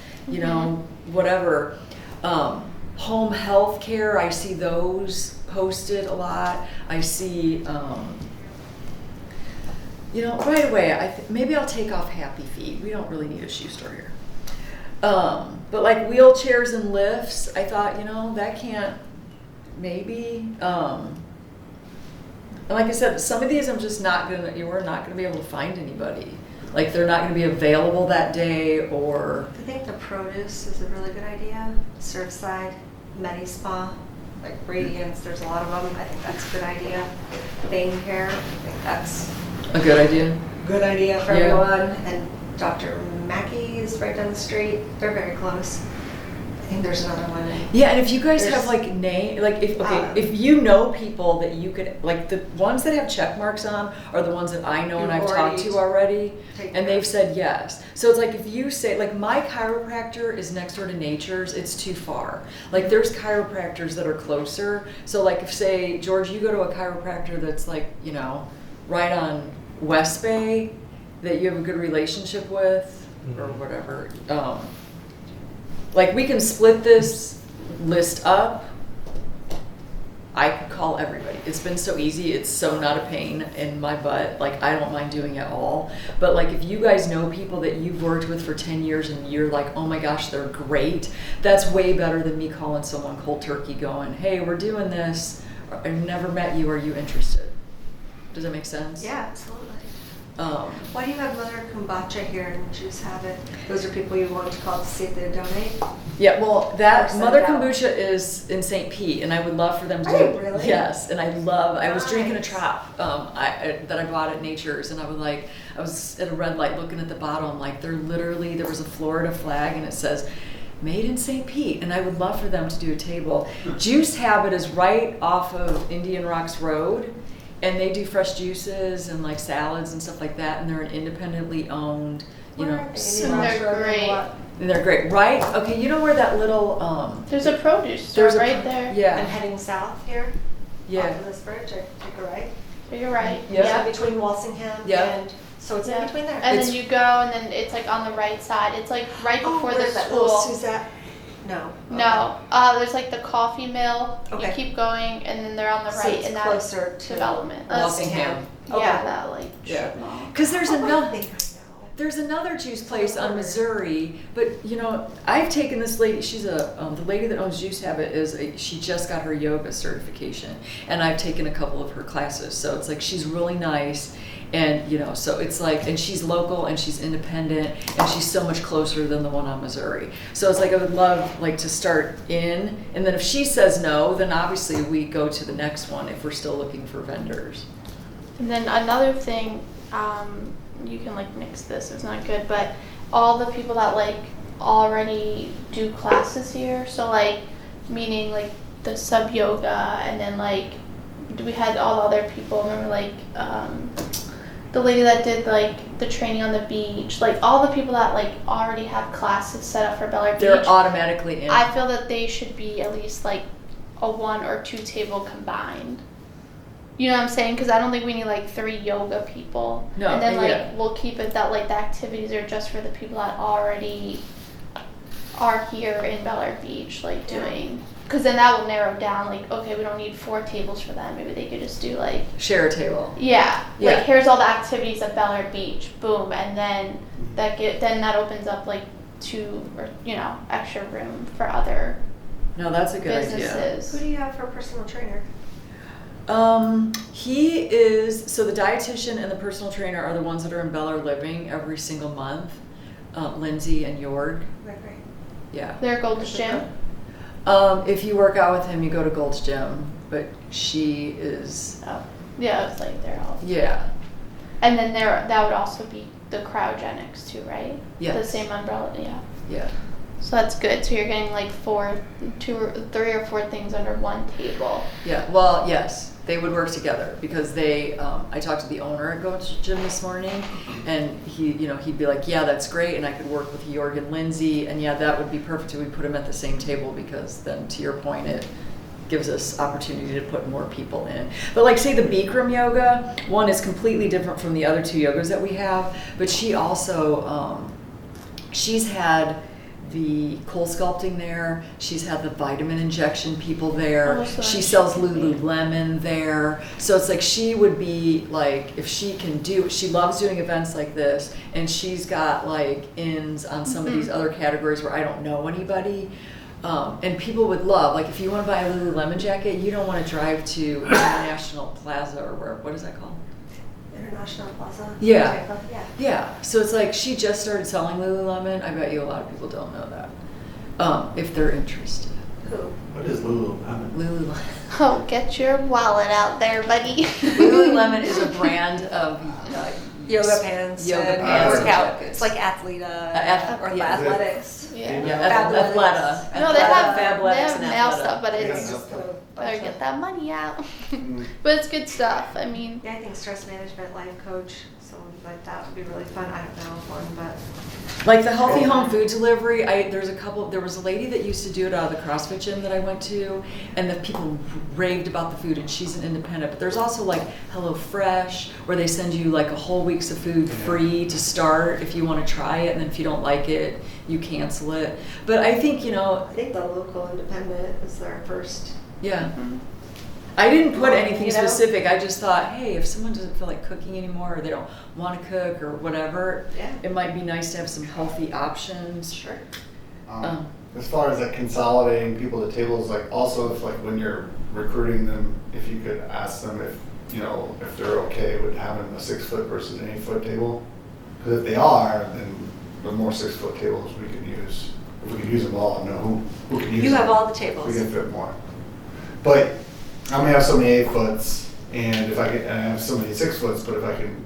whatever. Home health care, I see those posted a lot. I see, right away, maybe I'll take off Happy Feet. We don't really need a shoe store here. But like wheelchairs and lifts, I thought, that can't, maybe. And like I said, some of these we're not gonna be able to find anybody. Like they're not gonna be available that day, or. I think the produce is a really good idea. Surfside, Medi Spa, like Radiance, there's a lot of them. I think that's a good idea. Bang Care, I think that's A good idea. good idea for Yeah. everyone. And Dr. Mackey is right down the street. They're very close. I think there's another one. Yeah, and if you guys There's- have if you know people that you could, like the ones that have check marks on are the ones that I know and You've I've talked to already, taken and care they've of. said yes. So it's like if you say, like my chiropractor is next door to Nature's, it's too far. Like there's chiropractors that are closer. So like if say, George, you go to a chiropractor that's like, right on West Bay that you have a good relationship with or whatever. Like we can split this list up. I could call everybody. It's been so easy. It's so not a pain in my butt. Like I don't mind doing it all. But like if you guys know people that you've worked with for 10 years and you're like, oh my gosh, they're great. That's way better than me calling someone cold turkey going, hey, we're doing this. I've never met you. Are you interested? Does that make sense? Yeah, absolutely. Um, Why do you have Mother Kombucha here and Juice Habit? Those are people you want to call to see if they donate? Yeah, well, that Or send Mother it out. Kombucha is in St. Pete, and I would love for them to. Oh, really? Yes, and I was drinking a Nice. Trop that I bought at Nature's, and I was at a red light looking at the bottle. I'm like, there was a Florida flag, and it says, "Made in St. Pete," and I would love for them to do a table. Juice Habit is right off of Indian Rocks Road, and they do fresh juices and like salads and stuff like that, and they're an independently owned, Where are they? So Indian Rocks they're Road and great. what? and they're great, right? Okay, you know where that little There's a produce store there's a- right there. I'm yeah, heading south here. yeah. Off of this bridge, I take a right. You're right. Yeah. Yeah, between Walsingham Yeah. and, so it's in Yeah. between there. And It's- then you go, and then it's like on the right side. It's like right Oh, before the where's that little school. Suzette? No. No, there's like the coffee mill. Okay. You keep going, and then they're on the So right, it's and that closer to development. Walsingham. Yeah, Okay. that like Yeah. strip mall. Because there's Oh, I another. think I know. There's another juice place on Missouri, but I've taken this lady. She's the lady that owns Juice Habit she just got her yoga certification, and I've taken a couple of her classes. So it's like she's really nice, and so it's like, and she's local and she's independent, and she's so much closer than the one on Missouri. So it's like I would love to start in, and then if she says no, then obviously we go to the next one if we're still looking for vendors. And then another thing, you can like mix this, it's not good, but all the people that like already do classes here, so like meaning like the sub yoga, and then like we had all the other people, remember like the lady that did like the training on the beach, like all the people that like already have classes set up for Bel Air They're Beach. automatically in. I feel that they should be at least like a 1 or 2 table combined. You know what I'm saying? Because I don't think we need like 3 yoga people. No, and then like yeah. we'll keep it that like the activities are just for the people that already are here in Bel Air Beach, like doing. Because then that will narrow down. Like, okay, we don't need 4 tables for them. Maybe they could just do like. Share a table. Yeah. Yeah. Like here's all the activities at Bel Air Beach. Boom, and then that opens up like 2 or extra room for other No, that's a good idea. businesses. Who do you have for personal trainer? He is, so the dietitian and the personal trainer are the ones that are in Bel Air Living every single month. Lindsay and Jord. Right. Yeah. Their Gold's Gym. If you work out with him, you go to Gold's Gym, but she is, Oh, yeah, it's like they're all. yeah. And then that would also be the cryogenics too, right? Yes. The same umbrella, yeah. Yeah. So that's good. So you're getting like 3 or 4 things under one table. Yeah. Well, yes, they would work together because I talked to the owner at Gold's Gym this morning, and he'd be like, yeah, that's great, and I could work with Jorg and Lindsay, and yeah, that would be perfect if we put them at the same table because then, to your point, it gives us opportunity to put more people in. But like say the Bikram yoga, one is completely different from the other two yogas that we have, but she also, she's had the coal sculpting there, she's had the vitamin injection people there, Oh, so she nice. sells Lululemon there. So it's like she would be like, if she can do, she loves doing events like this, and she's got like ins on some of these other categories where I don't know anybody. And people would love, like if you want to buy a Lululemon jacket, you don't want to drive to International Plaza or where, what is that called? International Plaza. Yeah. Yeah. Yeah, so it's like she just started selling Lululemon. I bet you a lot of people don't know that, if they're interested. Who? What is Lululemon? Lululemon. Oh, get your wallet out there, buddy. Lululemon is a brand of Yoga pants. Yoga and pants and workout. jackets. It's like Athleta or yeah. athletics. Yeah. Yeah, Athleta. No, they have Fabletics and male Athleta. stuff, but Yeah, it's that's good. better get that money out. Mm. But it's good stuff. I mean, Yeah, I think stress management, life coach, something like that would be really fun. I don't know one, but Like the healthy home food delivery, there was a lady that used to do it out of the CrossFit gym that I went to, and the people raved about the food, and she's an independent. But there's also like HelloFresh, where they send you like a whole week's of food free to start if you want to try it, and then if you don't like it, you cancel it. But I think, I think the local independent is their first. yeah. I didn't put anything You know? specific. I just thought, hey, if someone doesn't feel like cooking anymore, or they don't want to cook or whatever, Yeah. it might be nice to have some healthy options. Sure. As far as like consolidating people to tables, like also if like when you're recruiting them, if you could ask them if, if they're okay with having a 6-foot versus an 8-foot table. Because if they are, then the more 6-foot tables we can use. If we can use them all, I know who can use them. You have all the We tables. can fit more. But I only have so many 8-foots, and I have so many 6-foots, but if I can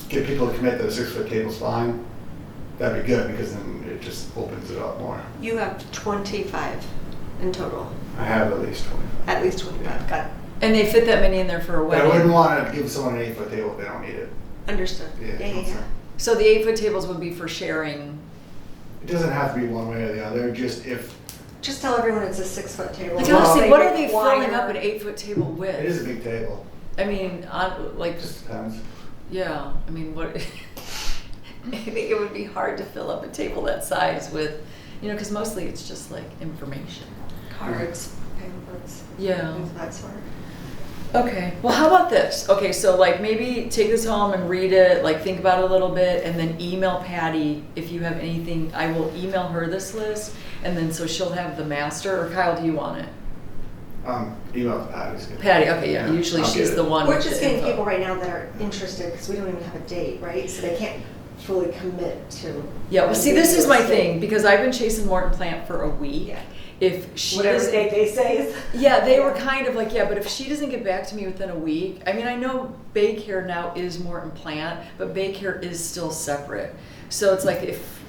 get people to commit that a 6-foot table's fine, that'd be good, because then it just opens it up more. You have 25 in total. I have at least 20. At least 25. Got it. And they fit that many in there for a I wedding. wouldn't want to give someone an 8-foot table if they don't need it. Understood. Yeah. So the 8-foot tables would be for sharing. It doesn't have to be one way or the other, just if, Just tell everyone it's a 6-foot table. Like Well, honestly, what are they require- filling up an 8-foot table with? it is a big table, I mean, like, it just depends. yeah. I mean, what? I think it would be hard to fill up a table that size with, because mostly it's just like information. Cards, pamphlets, Yeah. things of that sort. Okay, well, how about this? Okay, so like maybe take this home and read it, like think about it a little bit, and then email Patty if you have anything. I will email her this list, and then so she'll have the master. Or Kyle, do you want it? Email to Patty's good. Patty, okay, yeah. Usually I'll she's get the it. one We're with just the getting info. people right now that are interested because we don't even have a date, right? So they can't fully commit to. Yeah, well, see, this is my thing because I've been chasing Morton Plant for a week. Yeah. If she Whatever doesn't- date they say is. Yeah, they were kind of like, yeah, but if she doesn't get back to me within a week, I mean, I know Baycare now is Morton Plant, but Baycare is still separate. So it's like if,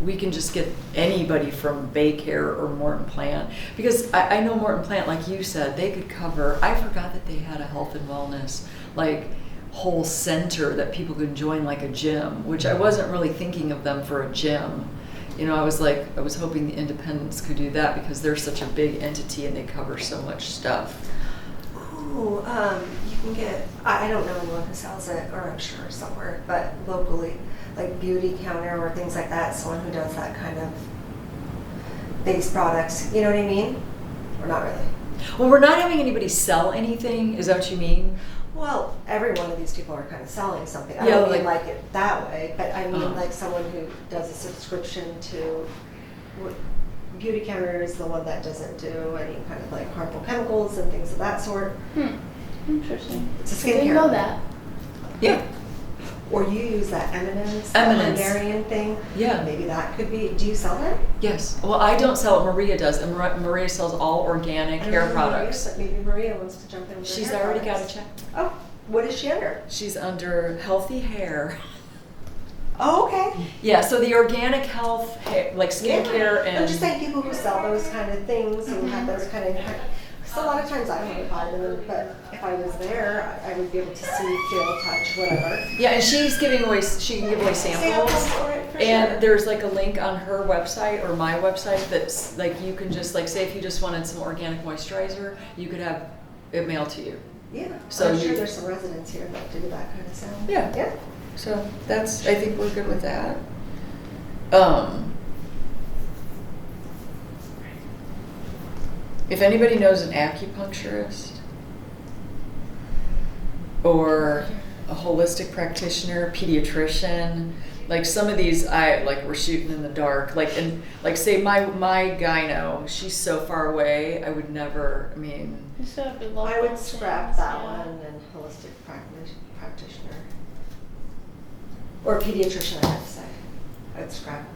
we can just get anybody from Baycare or Morton Plant. Because I know Morton Plant, like you said, they could cover, I forgot that they had a health and wellness, like, whole center that people could join like a gym, which I wasn't really thinking of them for a gym. I was hoping the independents could do that because they're such a big entity and they cover so much stuff. Ooh, you can get, I don't know anyone who sells it, or I'm sure somewhere, but locally, like Beauty Counter or things like that, someone who does that kind of base products, you know what I mean? Or not really? Well, we're not having anybody sell anything, is that what you mean? Well, every one of these people are kind of selling something. I Yeah, don't mean like- like it that way, but I mean Uh-huh. like someone who does a subscription to, Beauty Counter is the one that doesn't do any kind of like harmful chemicals and things of that sort. Interesting. It's a I didn't skincare. know that. Yeah. Or you use that Eminence, the Eminence. Hungarian thing. Yeah. Maybe that could be, do you sell that? Yes. Well, I don't sell it. Maria does, and Maria sells all organic I don't hair know products. Maria, but maybe Maria wants to jump in with her She's hair already got a products. check. Oh, what is she under? She's under healthy hair. Oh, okay. Yeah, so the organic health, like skincare Yeah. and. I'm just saying people who sell those kind of things, who have those kind of So a lot of times I don't have a vitamin, but if I was there, I would be able to see, feel, touch, whatever. Yeah, and she's giving away, she can give away samples. for it, for And sure. there's like a link on her website or my website that's like, you can just like, say if you just wanted some organic moisturizer, you could have it mailed to you. Yeah, So I'm sure you- there's some residents here that do that kind of sound. Yeah. Yeah. So that's, I think we're good with that. If anybody knows an acupuncturist or a holistic practitioner, pediatrician, like some of these we're shooting in the dark. Like, and like say my gyno, she's so far away, I would never, I mean, So it'd be I local would scrap things, that yeah. one and holistic practitioner. Or pediatrician, I would say. I'd scrap.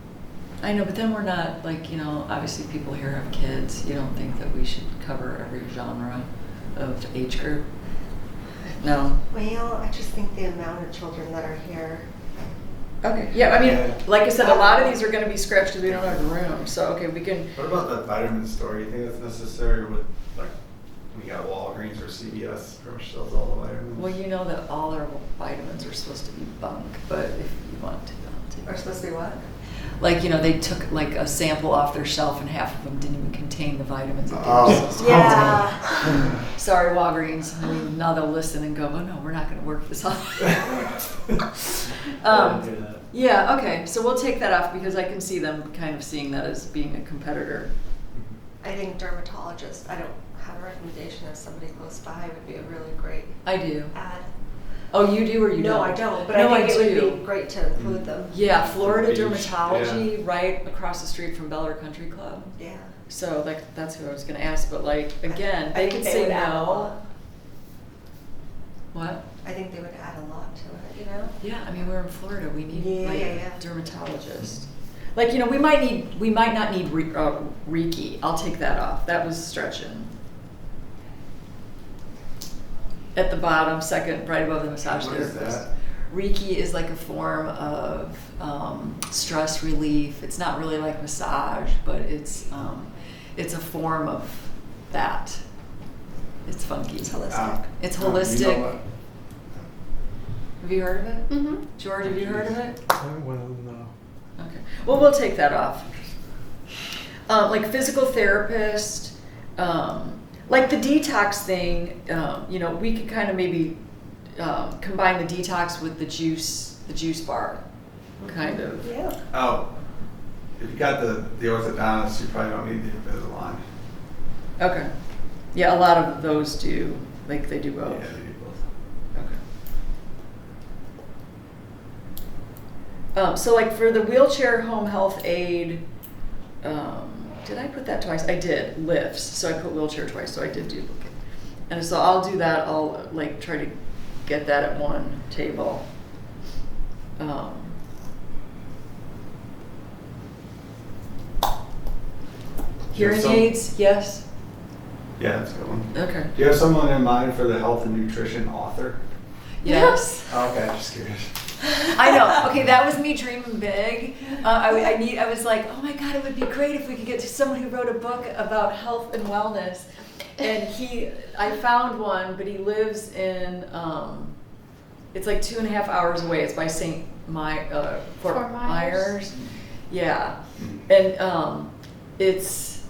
I know, but then we're not like, obviously people here have kids. You don't think that we should cover every genre of age group? No. Well, I just think the amount of children that are here. Okay, yeah, I mean, Yeah. like I said, a lot of these are gonna be scratched because we don't have room, so, okay, we can, What about the vitamin store? You think that's necessary with, like, we got Walgreens or CVS pretty much sells all the vitamins? well, you know that all our vitamins are supposed to be bunk, but if you want to, Are supposed to be what? like, they took like a sample off their shelf and half of them didn't even contain the vitamins that they were Oh. supposed to contain. Sorry, Walgreens, I mean, now they'll listen and go, oh no, we're not gonna work this out. Yeah, okay, so we'll take that off because I can see them kind of seeing that as being a competitor. I think dermatologist. I don't have a recommendation of somebody close by would be a really great I do. ad. Oh, you do or you don't? No, I don't, but No, I think it do. would be great to include them. Yeah, Florida Beach, Dermatology, right across the street from Bel Air Country Club. Yeah. So like that's who I was gonna ask, but like again, I they think could say would add a no. lot. What? I think they would add a lot to it, you know? Yeah, I mean we're in Florida. We need Yeah, like yeah, yeah. dermatologists. Like we might not need Reiki. I'll take that off. That was stretching. At the bottom, second, right above the massage What is therapist. that? Reiki is like a form of stress relief. It's not really like massage, but it's a form of that. It's funky. It's holistic. It's You know holistic. what? Have you heard of it? Mm-hmm. George, have you heard of it? Well, no. Okay. Well, we'll take that off. Like physical therapist, like the detox thing, we could kind of maybe combine the detox with the juice bar, kind of. Yeah. Oh, if you got the orthodontist, you probably don't need the Invisalign. Okay. Yeah, a lot of those do, like they do both. Yeah, they need both. Okay. So like for the wheelchair home health aid, did I put that twice? I did, lifts, so I put wheelchair twice, so I did duplicate. And so I'll do that, I'll like try to get that at one table. Hearing some- aids, yes, Yeah, that's a good one. okay, Do you have someone in mind for the health and nutrition author? yes. Oh, okay, just curious. I know. Okay, that was me dreaming big. I was like, oh my God, it would be great if we could get to someone who wrote a book about health and wellness. And I found one, but he lives in, it's like 2.5 hours away. It's by Fort Fort Myers. Myers. Yeah. And it's,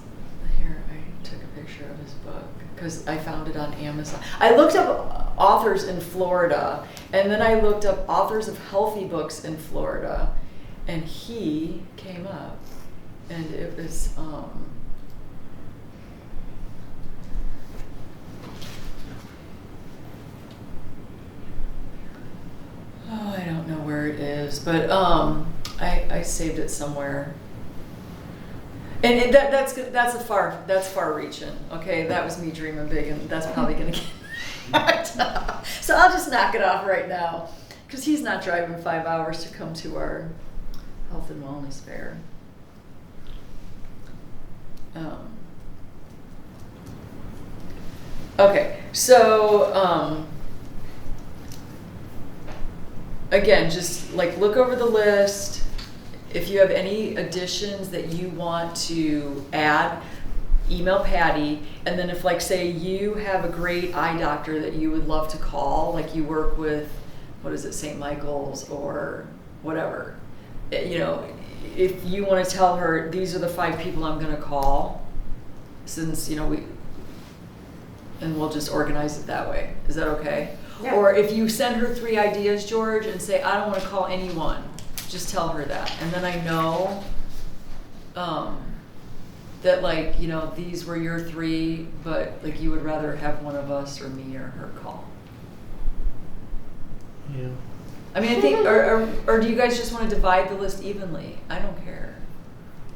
here, I took a picture of his book because I found it on Amazon. I looked up authors in Florida, and then I looked up authors of healthy books in Florida, and he came up, and it was, I don't know where it is, but I saved it somewhere. And that's far reaching. Okay, that was me dreaming big, and that's probably gonna get knocked off. So I'll just knock it off right now, because he's not driving 5 hours to come to our health and wellness fair. Okay, so again, just like look over the list. If you have any additions that you want to add, email Patty, and then if like say you have a great eye doctor that you would love to call, like you work with, what is it, St. Michael's or whatever, you know, if you want to tell her these are the 5 people I'm going to call, since you know and we'll just organize it that way. Is that okay? Yeah. Or if you send her 3 ideas, George, and say I don't want to call anyone, just tell her that, and then I know that like, you know, these were your 3, but like you would rather have one of us or me or her call. Yeah. I mean, I think, or do you guys just want to divide the list evenly? I don't care.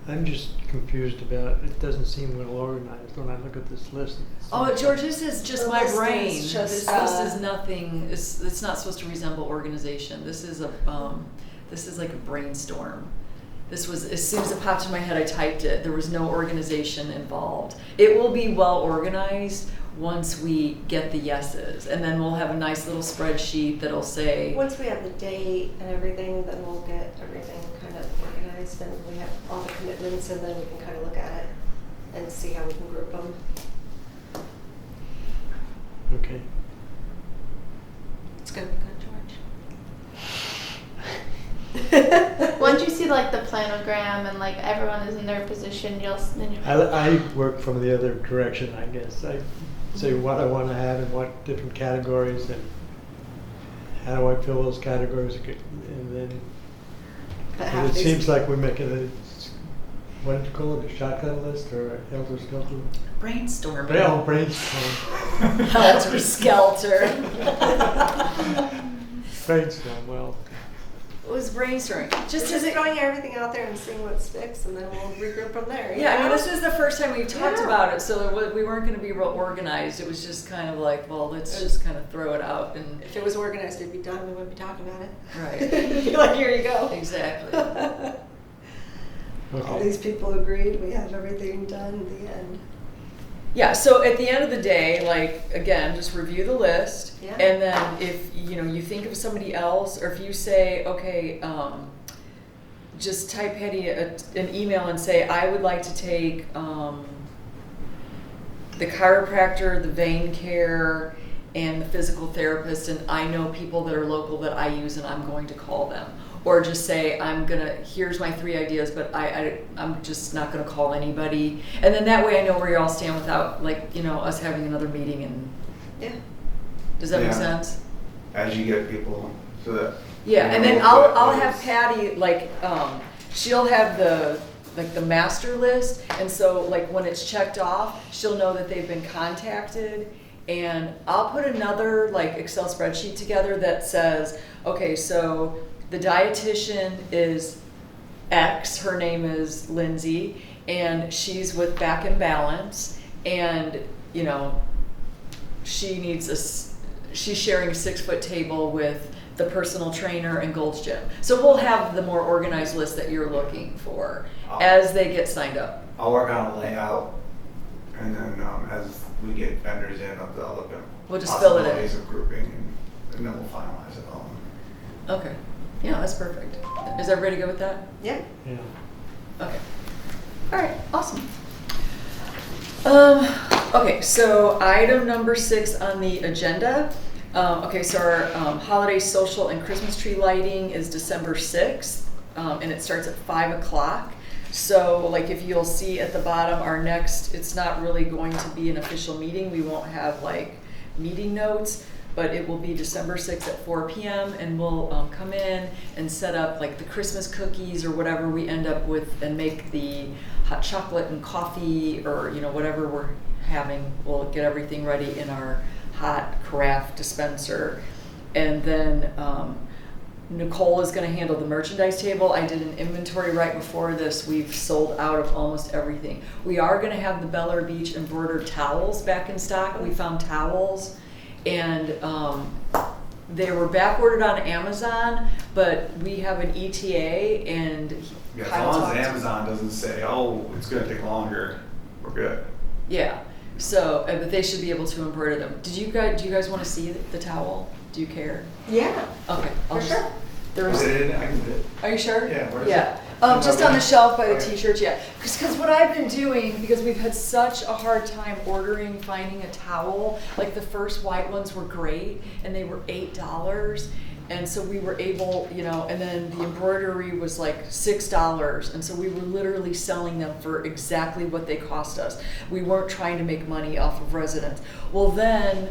I'm just confused about, it doesn't seem well organized when I look at this list. Oh, George, this is just The my list brain. is just, This list is nothing. It's not supposed to resemble organization. This is like a brainstorm. This was, as soon as it popped in my head, I typed it. There was no organization involved. It will be well organized once we get the yeses, and then we'll have a nice little spreadsheet that'll say. Once we have the date and everything, then we'll get everything kind of organized, and we have all the commitments, and then we can kind of look at it and see how we can group them. Okay. It's gonna be good, George. Once you see like the planogram and like everyone is in their position, then you. I work from the other direction, I guess. I say what I want to have in what different categories and how do I fill those categories, and then But and half it these- seems like we're making a, what did you call it, a shotgun list or a helter skelter? Brainstorm. Oh, brainstorm. Helter skelter. Brainstorm, well, It was brainstorming. Just throwing everything out there and seeing what sticks, and then we'll regroup from there. you Yeah, I mean, know? this is the first time we've talked Yeah. about it, so we weren't going to be real organized. It was just kind of like, well, let's just kind of throw it out and. If it was organized, it'd be done. We wouldn't be talking about it. Right. Be like, here you go. Exactly. All okay. these people agreed. We have everything done at the end. Yeah, so at the end of the day, like, again, just review the list. Yeah. And then if, you know, you think of somebody else, or if you say, okay, just type Hetty an email and say, I would like to take the chiropractor, the vein care, and the physical therapist, and I know people that are local that I use, and I'm going to call them. Or just say, here's my 3 ideas, but I'm just not gonna call anybody. And then that way I know where you all stand without, like, you know, us having another meeting. And Yeah. does that make Yeah. sense? As you get people, so that. Yeah, you and know then what I'll is- have Patty, like, she'll have the master list, and so like when it's checked off, she'll know that they've been contacted, and I'll put another like Excel spreadsheet together that says, okay, so the dietitian is X, her name is Lindsay, and she's with Back and Balance, and you know, she's sharing a 6-foot table with the personal trainer and Gold's Gym. So we'll have the more organized list that you're looking for as they get signed up. I'll work on a layout, and then as we get vendors in, I'll look at We'll just fill it in. possibilities of grouping, and then we'll finalize it all. Okay. Yeah, that's perfect. Is everybody good with that? Yeah. Yeah. Okay. All right, awesome. Okay, so item number 6 on the agenda. Okay, so our holiday social and Christmas tree lighting is December 6th, and it starts at 5 o'clock. So like if you'll see at the bottom, it's not really going to be an official meeting. We won't have like meeting notes, but it will be December 6th at 4 p.m. and we'll come in and set up like the Christmas cookies or whatever we end up with, and make the hot chocolate and coffee, or you know, whatever we're having. We'll get everything ready in our hot carafe dispenser, and then Nicole is going to handle the merchandise table. I did an inventory right before this. We've sold out of almost everything. We are going to have the Bel Air Beach embroidered towels back in stock. We found towels, and they were back ordered on Amazon, but we have an ETA, and Yeah, as Kyle long talked- as Amazon doesn't say, oh, it's gonna take longer, we're good. Yeah. So, but they should be able to embroider them. Do you guys want to see the towel? Do you care? Yeah. Okay. For sure. There Is was, it in? I can do it. are you sure? Yeah, where is Yeah. Just on the shelf by the Okay. t-shirts, yeah. Because what I've been doing, because we've had such a hard time finding a towel, like the first white ones were great, and they were $8. And so we were able, and then the embroidery was like $6. And so we were literally selling them for exactly what they cost us. We weren't trying to make money off of residents. Well, then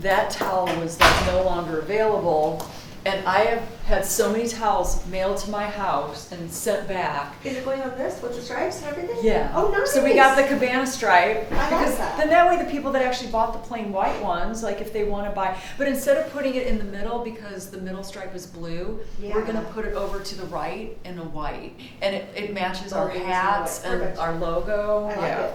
that towel was like no longer available. And I have had so many towels mailed to my house and sent back. Is it going on this with the stripes and everything? Yeah. Oh, nice. So we got the cabana stripe. I like Because that. then that way the people that actually bought the plain white ones, like if they want to buy, but instead of putting it in the middle because the middle stripe is blue, we're Yeah. gonna put it over to the right in a white. And it matches our Oh, it's hats white. and Perfect. our logo. I like Yeah. it.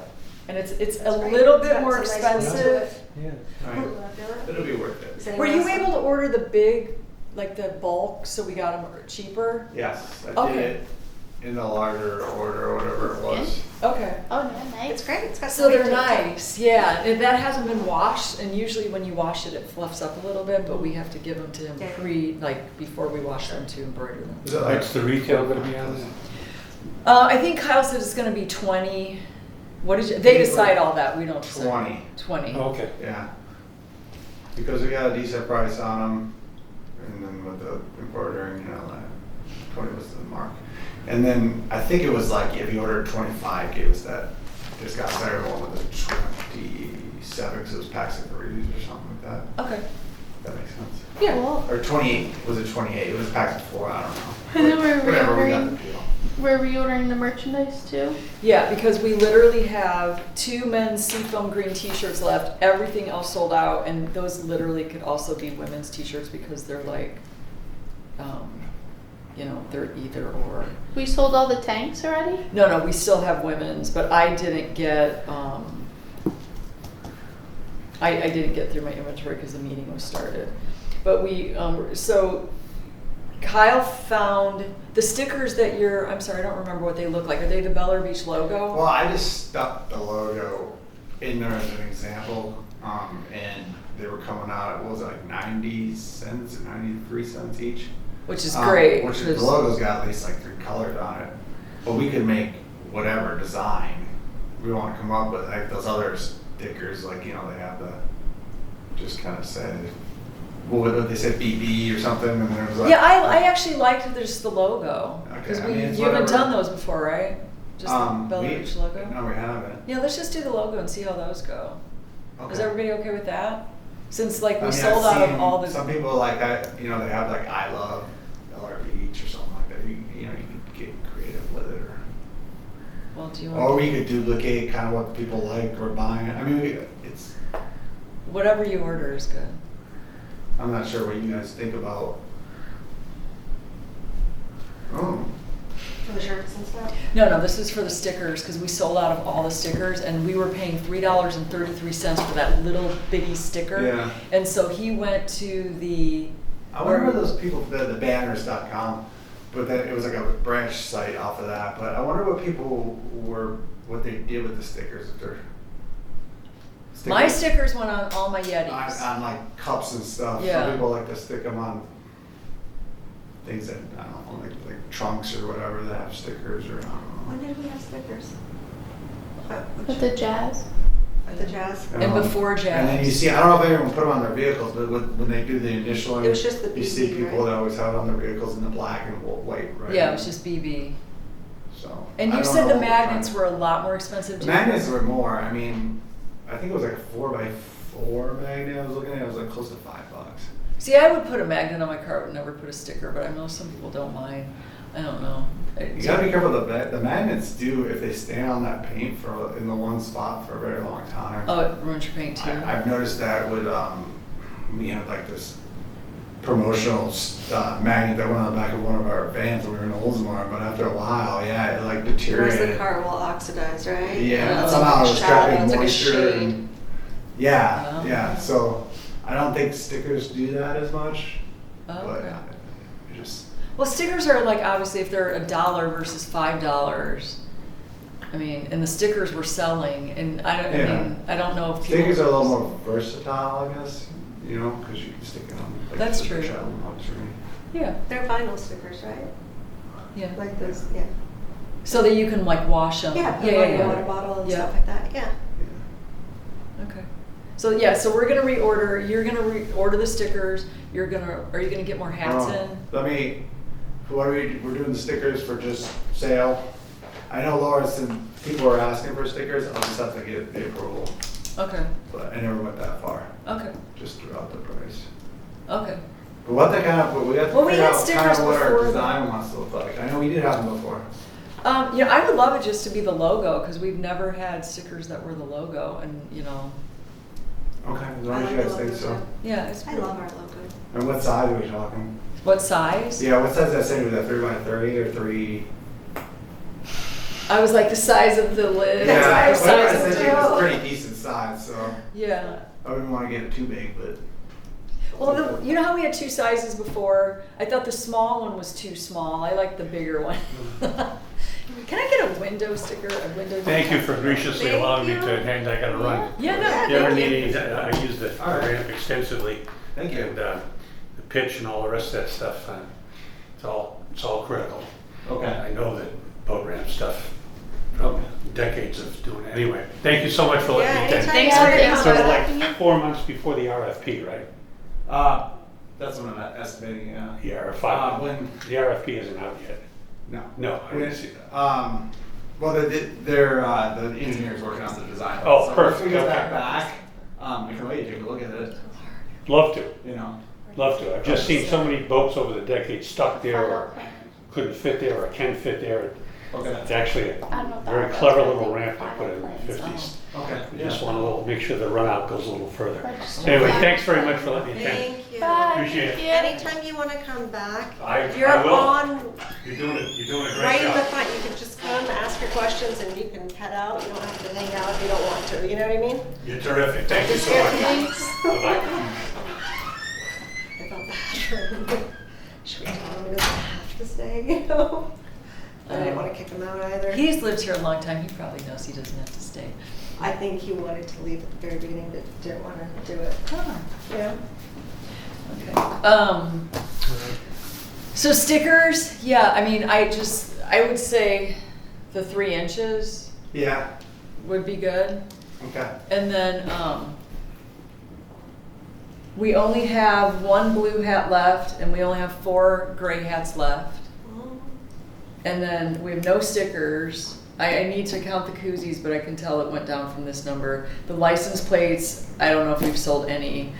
And it's a That's great. little It's bit got more some nice weight to expensive. it. Yeah. Right. Wanna feel it? It'll be worth it. Does anyone Were you else have- able to order the big, like the bulk, so we got them cheaper? Yes, I Okay. did it in the larger order or whatever it was. Okay. Oh, yeah, nice. It's great. It's got So some weight they're to it. nice, yeah. And that hasn't been washed, and usually when you wash it, it fluffs up a little bit, but we have to give them to him Yeah. before we wash them to embroider them. Is it like What's the retail gonna be on this? I think Kyle said it's gonna be 20. What did you, they decide all that, we don't decide. 20. 20. Okay. Yeah. Because we got a decent price on them, and then with the embroidering, 20 was the mark. And then I think it was like if you ordered 25, gave us that discount. I remember one with the 27 because it was packs of 3s or something like that. Okay. If that makes sense. Yeah. Cool. Or 28. Was it 28? It was packs of 4. I don't know. And then we're Whatever, we got the reordering, deal. we're reordering the merchandise too. Yeah, because we literally have 2 men's seafoam green t-shirts left, everything else sold out, and those literally could also be women's t-shirts because they're like, they're either or. We sold all the tanks already? No, we still have women's, but I didn't get, I didn't get through my inventory because the meeting was started. But so Kyle found the stickers that I'm sorry, I don't remember what they look like. Are they the Bel Air Beach logo? Well, I just stuck the logo in there as an example, and they were coming out, what was it, like 90 cents or 93 cents each? Which is great. Which the logo's got at least like 3 colors on it. But we could make whatever design we want to come up with, like those other stickers, like, they have the, just kind of said, they said BB or something, and there was like. Yeah, I actually liked just the logo. Okay, Because I mean, it's you haven't whatever. done those before, right? Just the Bel Air we- Beach logo? No, we haven't. Yeah, let's just do the logo and see how those go. Is Okay. everybody okay with that? Since like we I mean, sold I've out of seen all the. Some people like that, they have like I love LR Beach or something like that. You could get creative with it, Well, do you or want we could duplicate kind of what people like or buying. I mean, it's. whatever you order is good. I'm not sure what you guys think about. Oh, For the shirts and stuff. No, this is for the stickers because we sold out of all the stickers and we were paying $3.33 for that little bitty sticker. Yeah. And so he went to the. I wonder those people, the banners.com, but then it was like a branch site off of that. But I wonder what what they did with the stickers. If they're My stickers went on all my Yetis. on like cups and stuff. Yeah. Some people like to stick them on things that, I don't know, like trunks or whatever that have stickers or I don't know. When did we have stickers? With the jazz? At the Jazz? And before Jazz. And then you see, I don't know if anyone put them on their vehicles, but when they do the initial, It was just the you see BB, people right? that always have it on their vehicles in the black and white, right? Yeah, it was just BB. So. And I you don't said know the what we're magnets trying- were a lot more expensive. The too. magnets were more. I mean, I think it was like a 4x4 magnet. I was looking at it was like close to $5. See, I would put a magnet on my car, would never put a sticker, but I know some people don't mind. I don't know. You gotta be careful. The magnets do, if they stay on that paint in the one spot for a very long time. Oh, it ruins your paint too. I've noticed that with we had like this promotional magnet that went on the back of one of our vans when we were in Oldsmar, but after a while, yeah, it like Whereas deteriorated. the car will oxidize, right? Yeah, Oh, somehow it was shadow, trapping it's like a moisture. shade. And, yeah, Oh. yeah. So I don't think stickers do that as much, Oh, but okay. it just. Well, stickers are like obviously if they're $1 versus $5. I mean, and the stickers were selling, and I don't know if people. Stickers are a little more versatile, I guess, because you can stick it on like That's zipper true. shell and all tree. Yeah. They're vinyl stickers, right? Yeah. Like those, yeah. So that you can like wash them. Yeah, put them in a water bottle and Yeah. stuff like that, yeah. Okay. So yeah, so we're gonna reorder, you're gonna reorder the stickers, are you gonna get more hats in? We're doing the stickers for just sale. I know Laura said people are asking for stickers, I'll just have to get the approval, Okay, but I never went that far, okay, just threw out the price. okay. But what the kind of, but we have to Well, we figure had out kind stickers of what our before, design wants to look like. I know we did have them before. You know, I would love it just to be the logo, because we've never had stickers that were the logo, and you know, Okay, as long as I you like guys the think logo so. too. yeah, it's I pretty. love our logo. And what size are we talking? What size? Yeah, what size did I say? Was that 3x30 or 3? I was like the size of the lid. That's Yeah, what I what size I of said the it was door. pretty decent size, so Yeah. I wouldn't want to get it too big, but. Well, you know how we had two sizes before? I thought the small one was too small. I like the bigger one. Can I get a window sticker? A window. Thank you for graciously Thank allowing me you. to attend. I gotta run. Yeah, no. Yeah. You ever Thank need you. any, I use the All right. ramp extensively. Thank you. And the pitch and all the rest of that stuff, it's all critical. Okay. I know that boat ramp stuff, from decades of doing it. Anyway, thank you so much for letting me Yeah, attend. anytime. Thanks for Yeah, coming. So thanks. like 4 months before the RFP, right? That's what I'm estimating, yeah. Yeah, or 5. When, The RFP isn't out yet. no. No, I When, didn't see that. well, the engineer's working on the design. Oh, So perfect, Once we get that okay. back, I can let you take a look at it, Love to, you know. love to. I've just seen so many boats over the decades stuck there or couldn't fit there or can fit there. Okay. It's actually a I don't know if that very was clever good. little ramp they put in the Plans. 50s. Okay. We just want to make sure the run out goes a little further. Register. Anyway, thanks very much for letting me attend. Thank you. Bye. Appreciate it. Anytime you want to come back, I you're will. on You're doing a great right in the job. front. You can just come, ask your questions, and you can head out. You don't have to hang out if you don't want to. You know what I mean? You're terrific. Thank you Just so here. much. Thanks. Bye-bye. I felt bad. Should we tell him he doesn't have to stay? You know? I didn't want to kick him out either. He's lived here a long time. He probably knows he doesn't have to stay. I think he wanted to leave at the very beginning, but didn't want to do it. Huh. Yeah. Okay. So stickers, yeah, I mean, I would say the 3 inches Yeah, would be good. okay. And then, we only have 1 blue hat left and we only have 4 gray hats left. And then we have no stickers. I need to count the koozies, but I can tell it went down from this number. The license plates, I don't know if we've sold any.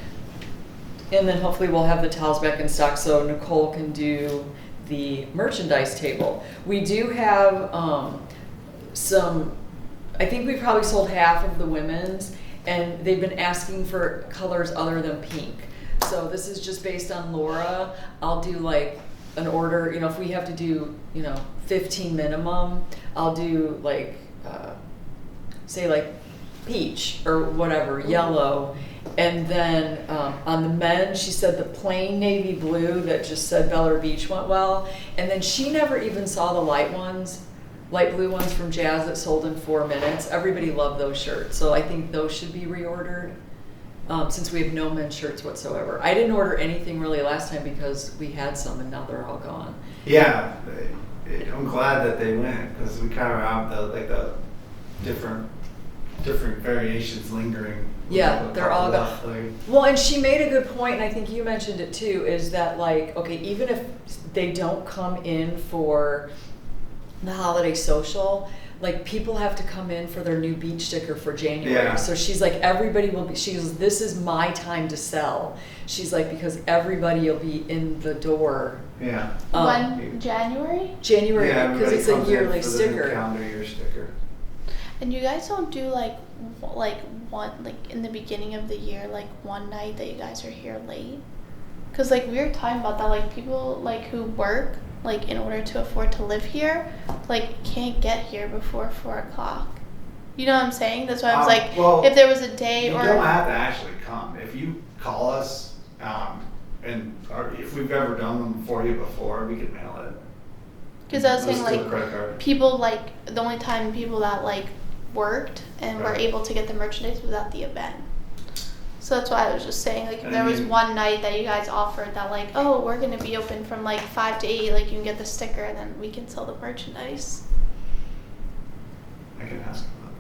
And then hopefully we'll have the towels back in stock so Nicole can do the merchandise table. We do have I think we probably sold half of the women's, and they've been asking for colors other than pink. So this is just based on Laura. I'll do like an order, you know, if we have to do, 15 minimum, I'll do like, say like peach or whatever, yellow. And then on the men, she said the plain navy blue that just said Bellar Beach went well. And then she never even saw the light blue ones from Jazz that sold in 4 minutes. Everybody loved those shirts. So I think those should be reordered since we have no men's shirts whatsoever. I didn't order anything really last time because we had some and now they're all gone. Yeah, I'm glad that they went because we kind of have the different variations lingering. Yeah, they're all gone. gone. Well, and she made a good point, and I think you mentioned it too, is that like, okay, even if they don't come in for the holiday social, like people have to come in for their new beach sticker for January. Yeah. So she's like, everybody will be, she goes, this is my time to sell. She's like, because everybody will be in the door. Yeah. When? January? January, Yeah, because everybody it's a comes in yearly for the new sticker. calendar year sticker. And you guys don't do like one like in the beginning of the year, like one night that you guys are here late? Cause like we were talking about that, like people like who work like in order to afford to live here, like can't get here before 4 o'clock. You know what I'm saying? That's why I was like, well, if there was a day You or don't have to actually come. If you call us, or if we've ever done them for you before, we can mail it. because I was saying Let's do a like credit card. people like the only time people that like worked and were Right. able to get the merchandise was at the event. So that's why I was just saying, like, if And there I was mean- one night that you guys offered that, like, oh, we're gonna be open from like 5 to 8, like you can get the sticker and then we can sell the merchandise. I can ask about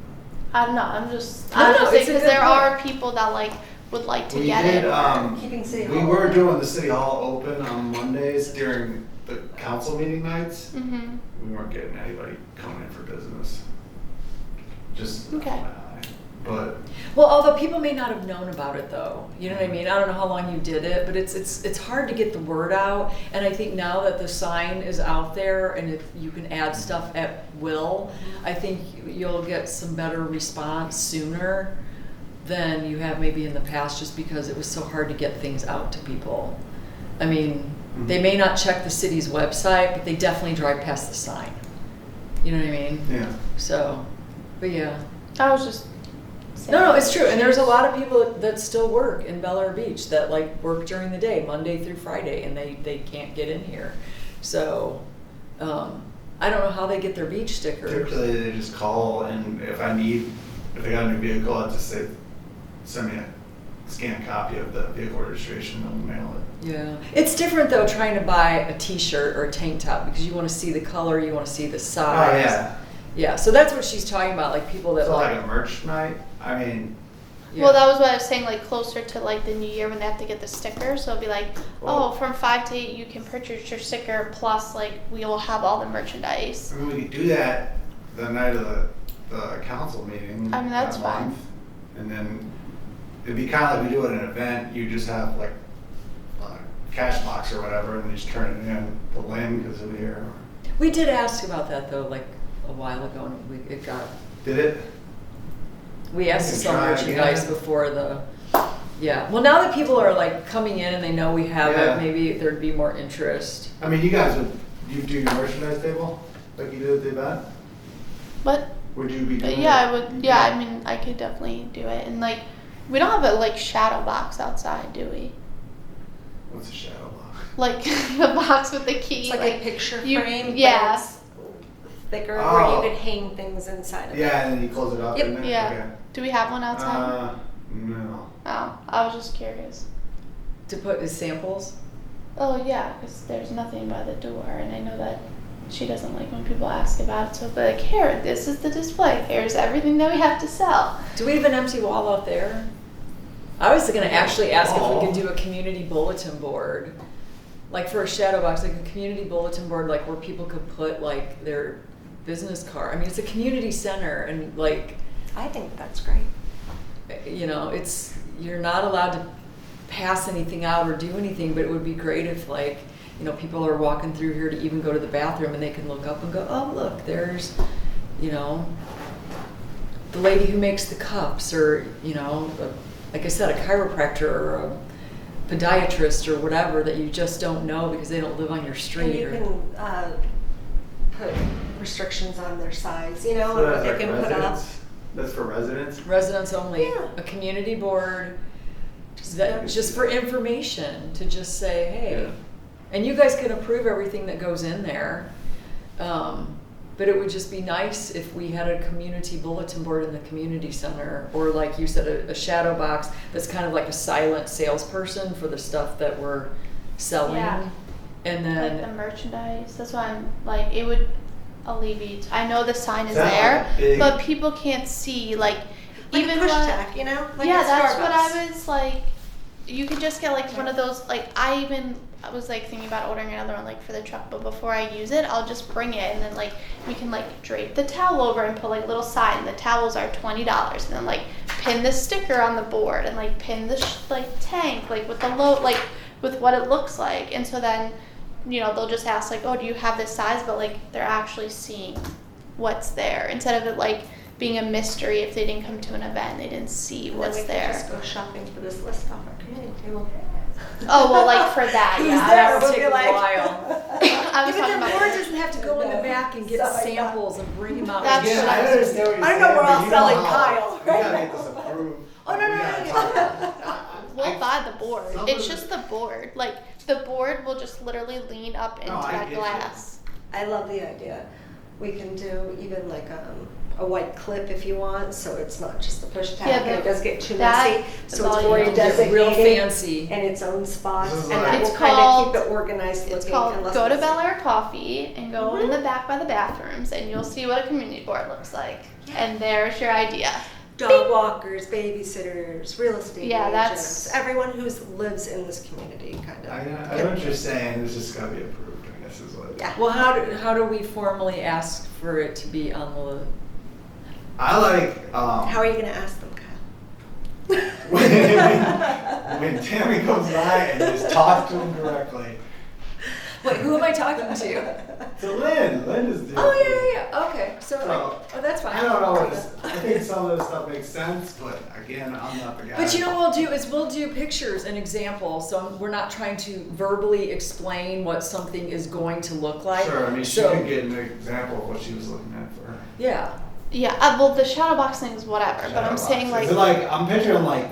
I don't know. I'm just No, saying it's a because good there point. are people that like would like that. to We get did, it. Keeping City we Hall were open. doing the city hall open on Mondays during the council meeting nights. Mm-hmm. We weren't getting anybody coming in for business. Just Okay. FYI. But Well, although people may not have known about it though, you know what I mean? I don't know how long you did it, but it's hard to get the word out. And I think now that the sign is out there and if you can add stuff at will, I think you'll get some better response sooner than you have maybe in the past, just because it was so hard to get things out to people. I mean, they may not check the city's website, but they definitely drive past the sign. You know what I mean? yeah. So, but yeah. I was just saying. No, it's true, and there's a lot of people that still work in Bel Air Beach that like work during the day, Monday through Friday, and they can't get in here. So, I don't know how they get their beach stickers. Typically, they just call, and if they got a new vehicle, I just say, send me a scanned copy of the vehicle registration, and I'll mail it. Yeah, it's different though trying to buy a T-shirt or a tank top because you want to see the color, you want to see the size. Oh, yeah. Yeah, so that's what she's talking about, like people that So like. like a merch night, I mean, Yeah. Well, that was what I was saying, like closer to like the new year when they have to get the sticker. So it'll be like, Well- oh, from 5 to 8 you can purchase your sticker plus like we will have all the merchandise. I mean, we could do that the night of the council meeting. I mean, that's that fine. month. And then it'd be kind of like we do at an event, you just have like a cash box or whatever, and you just turn it in, the Lynn because of here. We did ask about that though, like a while ago, and it got. Did it? We asked to We can sell try merchandise again. before the. Yeah. Well, now that people are like coming in and they know we have Yeah. it, maybe there'd be more interest. I mean, you guys you do your merchandise table like you did at the event? But Would you be doing yeah, it? I would. Yeah, I mean, I could definitely do it. And like, we don't have a like shadow box outside, do we? What's a shadow box? Like the box with the key. It's like a picture you- frame, yeah. but it's thicker Oh. where you could hang things inside of it. Yeah, and then you close it up Yep. in there? Yeah. Okay. Do we have one outside? No. Oh, I was just curious. To put as samples. Oh yeah, because there's nothing by the door, and I know that she doesn't like when people ask about it. So, but like, here, this is the display. Here's everything that we have to sell. Do we have an empty wall out there? I was gonna actually ask if we could do a community bulletin board, like for a shadow box, like a community bulletin board, like where people could put like their business card. I mean, it's a community center, and like, I think that's great. you know, you're not allowed to pass anything out or do anything, but it would be great if like, you know, people are walking through here to even go to the bathroom and they can look up and go, oh, look, there's, you know, the lady who makes the cups, or, you know, like I said, a chiropractor or a podiatrist or whatever that you just don't know because they don't live on your And street. you Or, can put restrictions on their size, you know, So and what that's they like can put up. residents? That's for residents? residents only, Yeah. a community board, just for information, to just say, hey, Yeah. and you guys can approve everything that goes in there. But it would just be nice if we had a community bulletin board in the community center, or like you said, a shadow box that's kind of like a silent salesperson for the stuff that we're selling. Yeah. And Like the then, merchandise. That's why I'm like, it would alleviate. I know the sign is Is that there, like a big- but people can't see like, Like even a push what- tag, you know? Like yeah, at that's Starbucks. what I was like. You could just get like one of those. Like I was like thinking about ordering another one like for the truck, but before I use it, I'll just bring it, and then like we can like drape the towel over and put like a little sign. The towels are $20, and then like pin the sticker on the board and like pin the like tank like with the like with what it looks like, and so then you know they'll just ask like, oh, do you have this size? But like they're actually seeing what's there instead of it like being a mystery. If they didn't come to an event, they didn't see And then what's we could there. just go shopping for this list off our community table. Oh, well, like for that, Who's yeah. there? that would We'll take be a like- while. I was Yeah, talking but the about. board doesn't have to go in the back and get So, yeah. samples and bring them out. That's Yeah, what I I was- understand what you're I saying. know we're all but you selling how- Kyle, We right? gotta get this approved. Oh, no, We no, gotta no, talk no. about- We'll buy the board. Some It's of just the board. Like the board will just literally lean up into No, I that get you. glass. I love the idea. We can do even like a white clip if you want, so it's not just a push tag, Yeah, and it does get too that- messy. the So it's volume more will get real designated fancy. in its own spot, This is and like- that It's will kind of keep called- it organized looking. It's called and less Go to messy. Bel Air Coffee and go in Mhm. the back by the bathrooms, and you'll see what a community board looks like. Yeah. And there's your idea. Dog walkers, babysitters, real estate Yeah, agents, that's- everyone who lives in this community, kind of. I know what you're saying, it's just gotta be approved, I guess is what. Yeah. Well, how do we formally ask for it to be on the? I like, How are you gonna ask them, Kyle? when Tammy comes by and just talks to him directly. Wait, who am I talking to? To Lynn is doing. Oh yeah. Okay, so So, oh, that's fine. I don't know, I think some of this stuff makes sense, but again, I'm not the guy. But you know what we'll do pictures and examples, so we're not trying to verbally explain what something is going to look like. Sure, I mean, she So- could get an example of what she was looking at for her. Yeah. Yeah, well, the shadow box thing is whatever, but I'm Shadow saying box. like Is it like, I'm picturing like,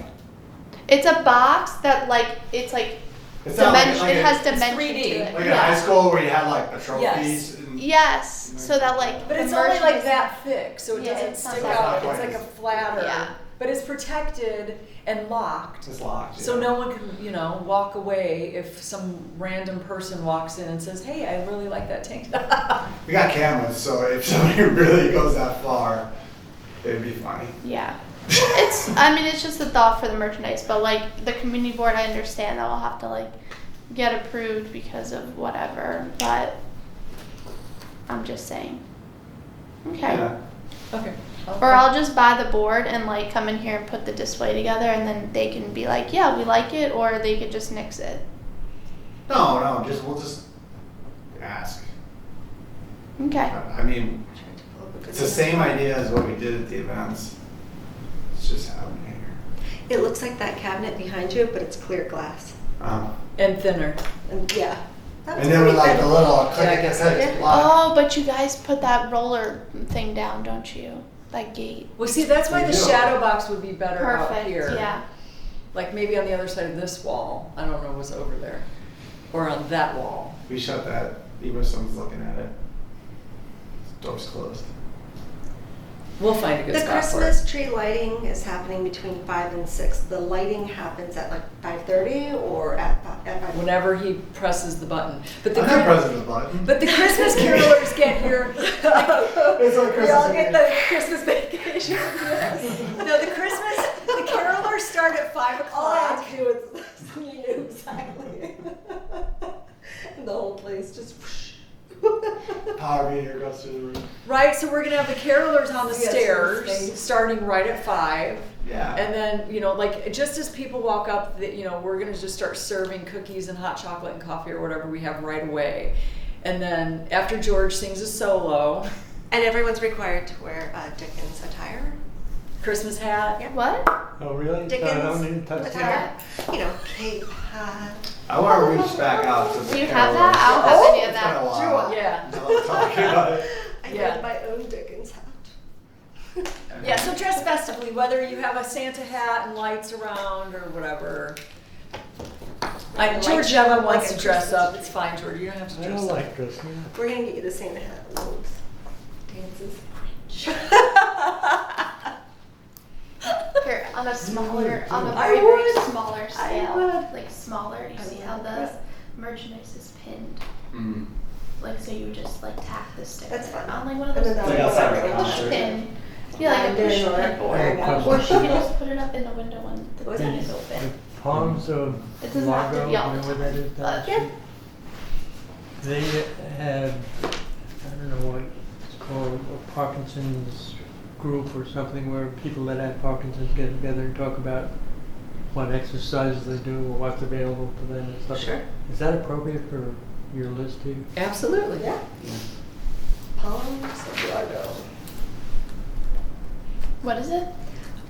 it's a box that like it's like it's not like, dimension. It has it's dimension 3D. to it. like in yeah. high school where you had like the trophies Yes. and. Yes, so that like. But it's the only merch like is- that thick, so it Yeah, doesn't it's not stick that out. thick. It's like a flatter. Yeah. But it's protected and locked. It's locked, So yeah. no one can, walk away if some random person walks in and says, "Hey, I really like that tank top." We got cameras, so if somebody really goes that far, it'd be funny. Yeah. It's just a thought for the merchandise, but like the community board, I understand that will have to like get approved because of whatever, but I'm just saying. Okay. Yeah. Okay. Or I'll just buy the board and like come in here and put the display together, and then they can be like, yeah, we like it, or they could just nix it. No, we'll just ask. Okay. I mean, it's the same idea as what we did at the events. It's just happening here. It looks like that cabinet behind you, but it's clear glass. And thinner. And yeah. That was And then with pretty like good. the little Yeah, I click, guess click, so. click, lock. Oh, but you guys put that roller thing down, don't you? That gate. Well, see, that's why We the do. shadow box would be better out Perfect. here. Yeah. Like maybe on the other side of this wall. I don't know what's over there. Or on that wall. We shut that, even if someone's looking at it. Door's closed. We'll find a good The spot for it. Christmas tree lighting is happening between 5 and 6. The lighting happens at like 5:30 or at 5. Whenever he presses the button. But the I'm not Chri- pressing the button. But the Christmas carolers get here. It's like We all Christmas get Eve. the Christmas vacation. No, the carolers start at 5 All I o'clock. have to do is you knew exactly. And the whole place just whoosh. Power meter goes through the roof. Right, so we're gonna have the carolers on the Yes, stairs, yes. starting right at 5. Yeah. And then, like, just as people walk up, we're gonna just start serving cookies and hot chocolate and coffee or whatever we have right away. And then after George sings a solo, And everyone's required to wear Dickens attire. Christmas hat. Yeah. What? Oh, really? Dickens So I don't need to touch attire. that? Cape hat. I want to reach back out to the Do you have carolers. that? I don't have Oh, any of It's been a that. while. Yeah. Now I'm talking about it. I Yeah. made my own Dickens hat. Yeah, so dress festively, whether you have a Santa hat and lights around or whatever. George never Like wants a to dress Christmas up. tree. It's fine, George. You don't have to I dress don't up. like dressing up. We're gonna get you the Santa hat. Loads. Dances. Here, on a smaller, on a I very, very would. smaller I scale, would. like smaller, you I see would. how the merchandise is pinned? Mm. Like, so you would just like tack the sticker That's fine. on like one of And those then Like outside that'll the go concert. pin. Yeah, like a I'm push doing pin it. board. Yeah. Or she could just put it up in the window when the What's thing that? is open. The Palms of It doesn't have to Largo, be you all know the where that time, is down but- the Yeah. street? They have, I don't know what it's called, a Parkinson's group or something where people that have Parkinson's get together and talk about what exercises they do or what's available to them and stuff. Sure. Is that appropriate for your list too? Absolutely. Yeah. Palms of Largo. What is it?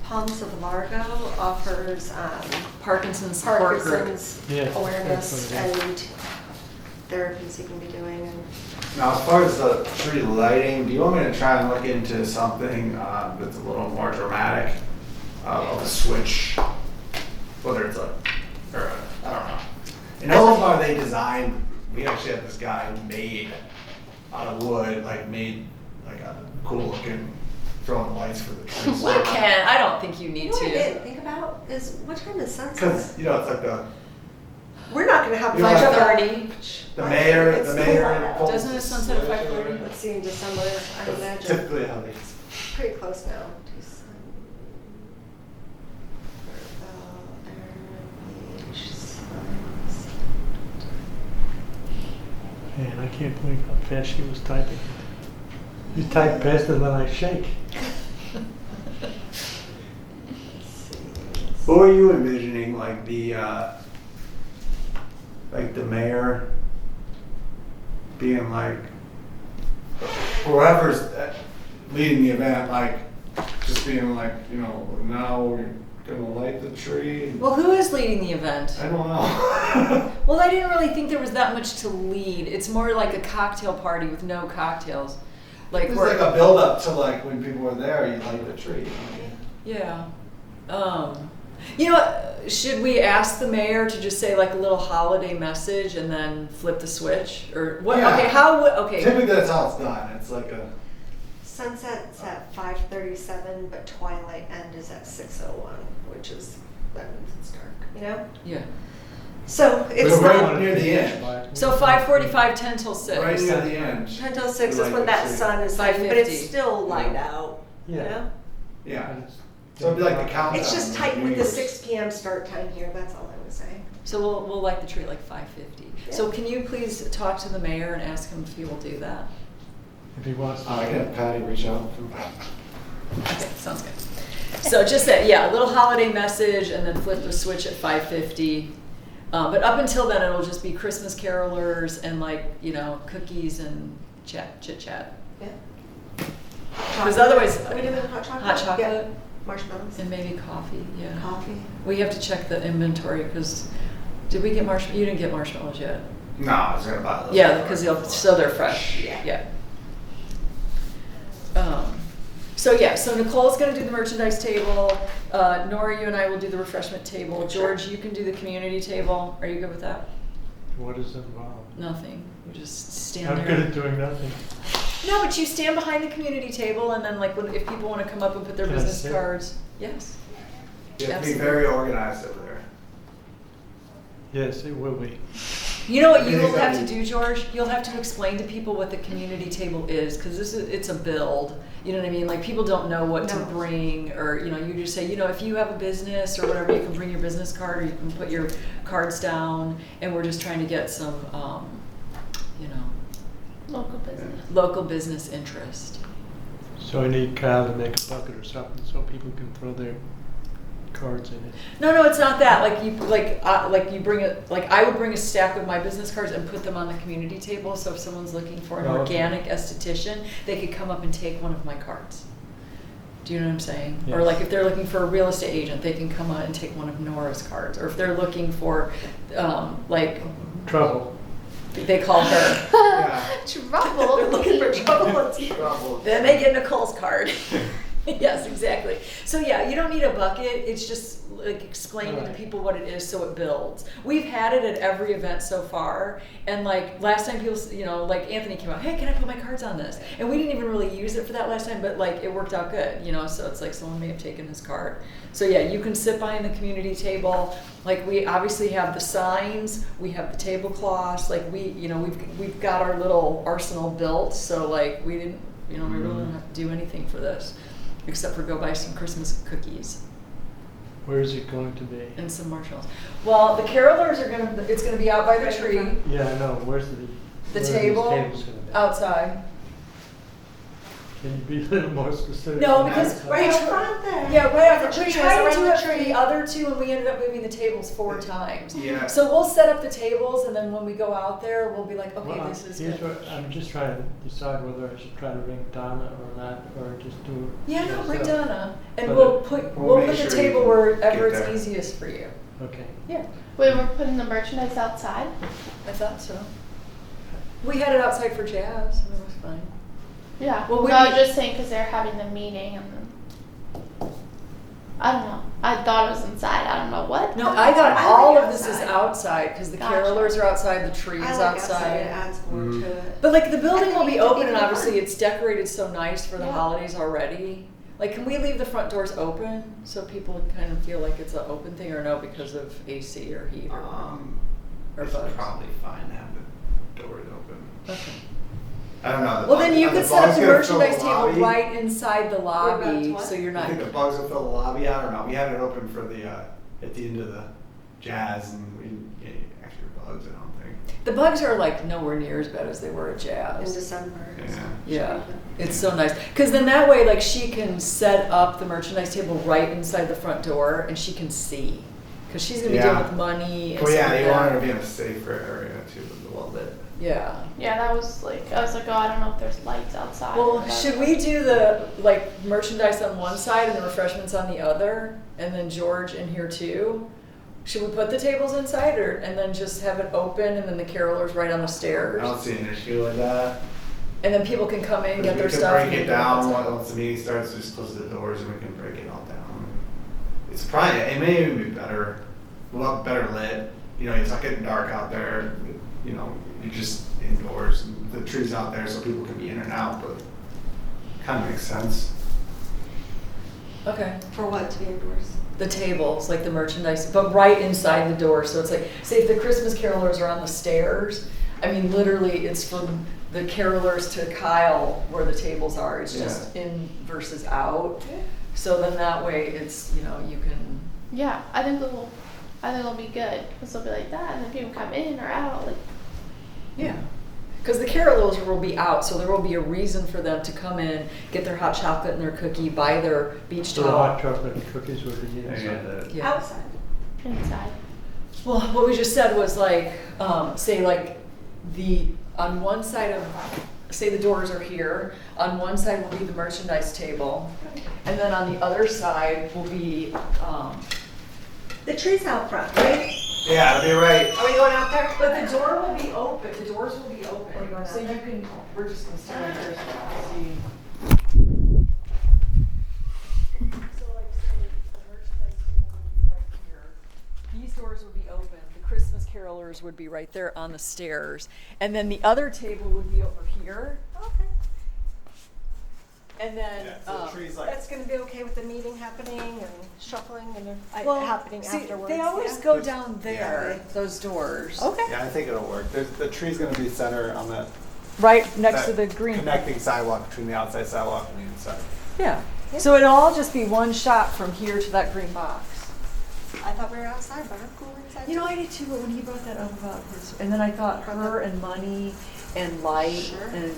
Palms of Largo offers Parkinson's support group. Parkinson's Yes, awareness that's what it and therapies you can be doing. And Now, as far as the tree lighting, do you want me to try and look into something that's a little more dramatic of a switch, whether it's I don't know. In Omaha, they designed. We actually had this guy who made out of wood, made like a cool looking throwing lights for the trees. You can, I don't think you You need know what I to. didn't think about is what time is sunset? Because, you know, it's like We're not gonna have You know, like 5:30. the mayor, It's the mayor. still light out. Doesn't it sunset at 5:30? Let's see, in December, I That's imagine, typically how they. pretty close now. Man, I can't believe how fast she was typing. You type faster than I shake. What were you envisioning, like the mayor being like, whoever's leading the event, like, just being like, you know, now we're gonna light the tree? Well, who is leading the event? I don't know. Well, I didn't really think there was that much to lead. It's more like a cocktail party with no cocktails. Like It's we're, like a build up to like when people were there, you light the tree. yeah. You know what, should we ask the mayor to just say like a little holiday message and then flip the switch? Or what, Yeah. okay, how would, okay. Typically that's how it's done. It's like a, Sunset's at 5:37, but twilight end is at 6:01, which is, that means it's dark, you know? Yeah. So it's We're right not, near the end. So 5:45, 10 till 6. right near the end. 10 till 6 is Light when the that tree. sun is setting, but it's 5:50. still light out, you Yeah. know? Yeah. So it'd be like the countdown. It's just tight New with the Year's. 6 p.m. start time here, that's all I was saying. So we'll light the tree at like 5:50. So can you please talk to the mayor and ask him if he will do that? If he wants to. I can have Patty reach out. Okay, sounds good. So just that, yeah, a little holiday message and then flip the switch at 5:50. But up until then, it'll just be Christmas carolers and like, you know, cookies and chit chat. Yeah. Because otherwise, Are we doing hot chocolate? hot chocolate Yeah. Marshmallows. and maybe coffee, yeah. Coffee. We have to check the inventory because, did we get marshmallows? You didn't get marshmallows yet. No, I was gonna buy those. Yeah, because so they're fresh. Yeah. So yeah, so Nicole's gonna do the merchandise table. Nora, you and I will do the refreshment table. George, you can do the community table. Are you good with that? What is involved? Nothing. You just stand I'm there. good at doing nothing. No, but you stand behind the community table, and then like if people want to come up and put their Can I business sit? cards, yes. You have to be Absolutely. very organized over there. Yes, it will be. You know what you will have to Exactly. do, George? You'll have to explain to people what the community table is, because it's a build. You know what I mean? Like people don't know what to No. bring, or you know, you just say, you know, if you have a business or whatever, you can bring your business card, or you can put your cards down, and we're just trying to get some, you know, Local business. local business interest. So I need Kyle to make a bucket or something so people can throw their cards in it. No, it's not that. Like you bring it. Like I would bring a stack of my business cards and put them on the community table. So if someone's looking for an Oh, okay. organic esthetician, they could come up and take one of my cards. Do you know what I'm saying? Or Yes. like if they're looking for a real estate agent, they can come on and take one of Nora's cards. Or if they're looking for, like Trouble. they call her, Yeah. Trouble. They're looking for trouble. Trouble. then they get Nicole's card. Yes, exactly. So yeah, you don't need a bucket. It's just like explaining to Alright. people what it is so it builds. We've had it at every event so far, and like last time people, you know, like Anthony came out, hey, can I put my cards on this? And we didn't even really use it for that last time, but like it worked out good, you know. So it's like someone may have taken his card. So yeah, you can sit behind the community table. Like we obviously have the signs, we have the tablecloths. Like we've got our little arsenal built. So like we didn't, we really don't have to do anything for this. Except for go buy some Christmas cookies Where is it going to be? and some marshmallows. Well, the carolers it's gonna be out by the Right in tree, front. Yeah, I know. Where's the The table? table's gonna be? outside. Can you be a little more specific? No, than because that? Right in front there. Yeah, right out The there. We tree, tried to around do the it for tree. the other two, and we ended up moving the tables 4 times. Yeah. So we'll set up the tables, and then when we go out there, we'll be like, okay, Well, this is here's good. what, I'm just trying to decide whether I should try to ring Donna or not, or just do it. Yeah, no, bring myself. Donna, and But we'll it- put We'll make the sure table you wherever get it's there. easiest for you. Okay. Yeah, Wait, we're putting the merchandise outside? I thought so. We had it outside for jazz, and it was fine. Yeah. Well, Well, we I was need- just saying because they're having the meeting and then, I don't know. I thought it was inside. I don't know what. No, I thought I all like of this is outside. outside because the Gotcha. carolers are outside, the trees I like outside, it outside. adds more to it. But like the building I will think be it could be open and more obviously fun. it's decorated so nice for the Yeah. holidays already. Like, can we leave the front doors open so people kind of feel like it's an open thing, or no, because of AC or heat or It's bugs? probably fine to have the doors open. Okay. I don't know. Well, then you could set up the merchandise table lobby. right inside the lobby, what? so you're I not. think the bugs will fill the lobby. I don't know. We had it open for the at the end of the jazz, and we didn't get any extra bugs. I don't think. The bugs are like nowhere near as bad as they were at In Jazz. December. Yeah. Yeah, it's so nice. Because then that way, like, she can set up the merchandise table right inside the front door, and she can see. Because she's gonna be dealing Yeah. with money and Well, stuff yeah, like you want it that. to be in a safer area too, a little bit. Yeah. Yeah, that was like, I was like, oh, I don't know if there's lights outside. or Well, whatever. should we do the, like, merchandise on one side and the refreshments on the other? And then George in here too? Should we put the tables inside, or, and then just have it open, and then the carolers right on the I stairs? don't see an issue with that. And then people can come in, get We their can stuff. break and it they can down go outside. once the meeting starts. Just close the doors and we can break it all down. It's probably it may even be better, better lit. You know, it's not getting dark out there. You know, you're just indoors. And the tree's out there so people can be in and out, but kind of makes sense. Okay. For what to be indoors? The tables, like the merchandise, but right inside the door. So it's like, say if the Christmas carolers are on the stairs, I mean, literally, it's from the carolers to Kyle where the tables are. It's just in versus out. So then that way, it's, you know, you can. Yeah, I think it'll be good because they'll be like that, and then people come in or out. Like, Yeah. Because the carolers will be out, so there will be a reason for them to come in, get their hot chocolate and their cookie, buy their beach So the hot towel. chocolate and cookies would be Yeah, inside. Yeah. Outside. inside. Well, what we just said was like, say like on one side of, say the doors are here, on one side will be the merchandise table, and then on the other side will be, The tree's out front, right? Yeah, it'll be right. Are we going out there? but the door will be open, the doors will be Are you open, going so out you there? can, we're just gonna stand right here so you can see. So like, say the merchandise table would be right here. These doors would be open. The Christmas carolers would be right there on the stairs. And then the other table would be over here. Okay. And then, tree's That's gonna be okay with the meeting happening and shuffling and well, happening see, afterwards? they always yeah? go down there, those doors. Okay. Yeah, I think it'll work. The tree's gonna be center on that Right next to the green. connecting sidewalk between the outside sidewalk and the inside. Yeah. So it'll all just be one shot from here to that green box. I thought we were outside, but I'm cool inside. You know, I did too, but when he brought that up about his, and then I thought her and money and light Sure. and,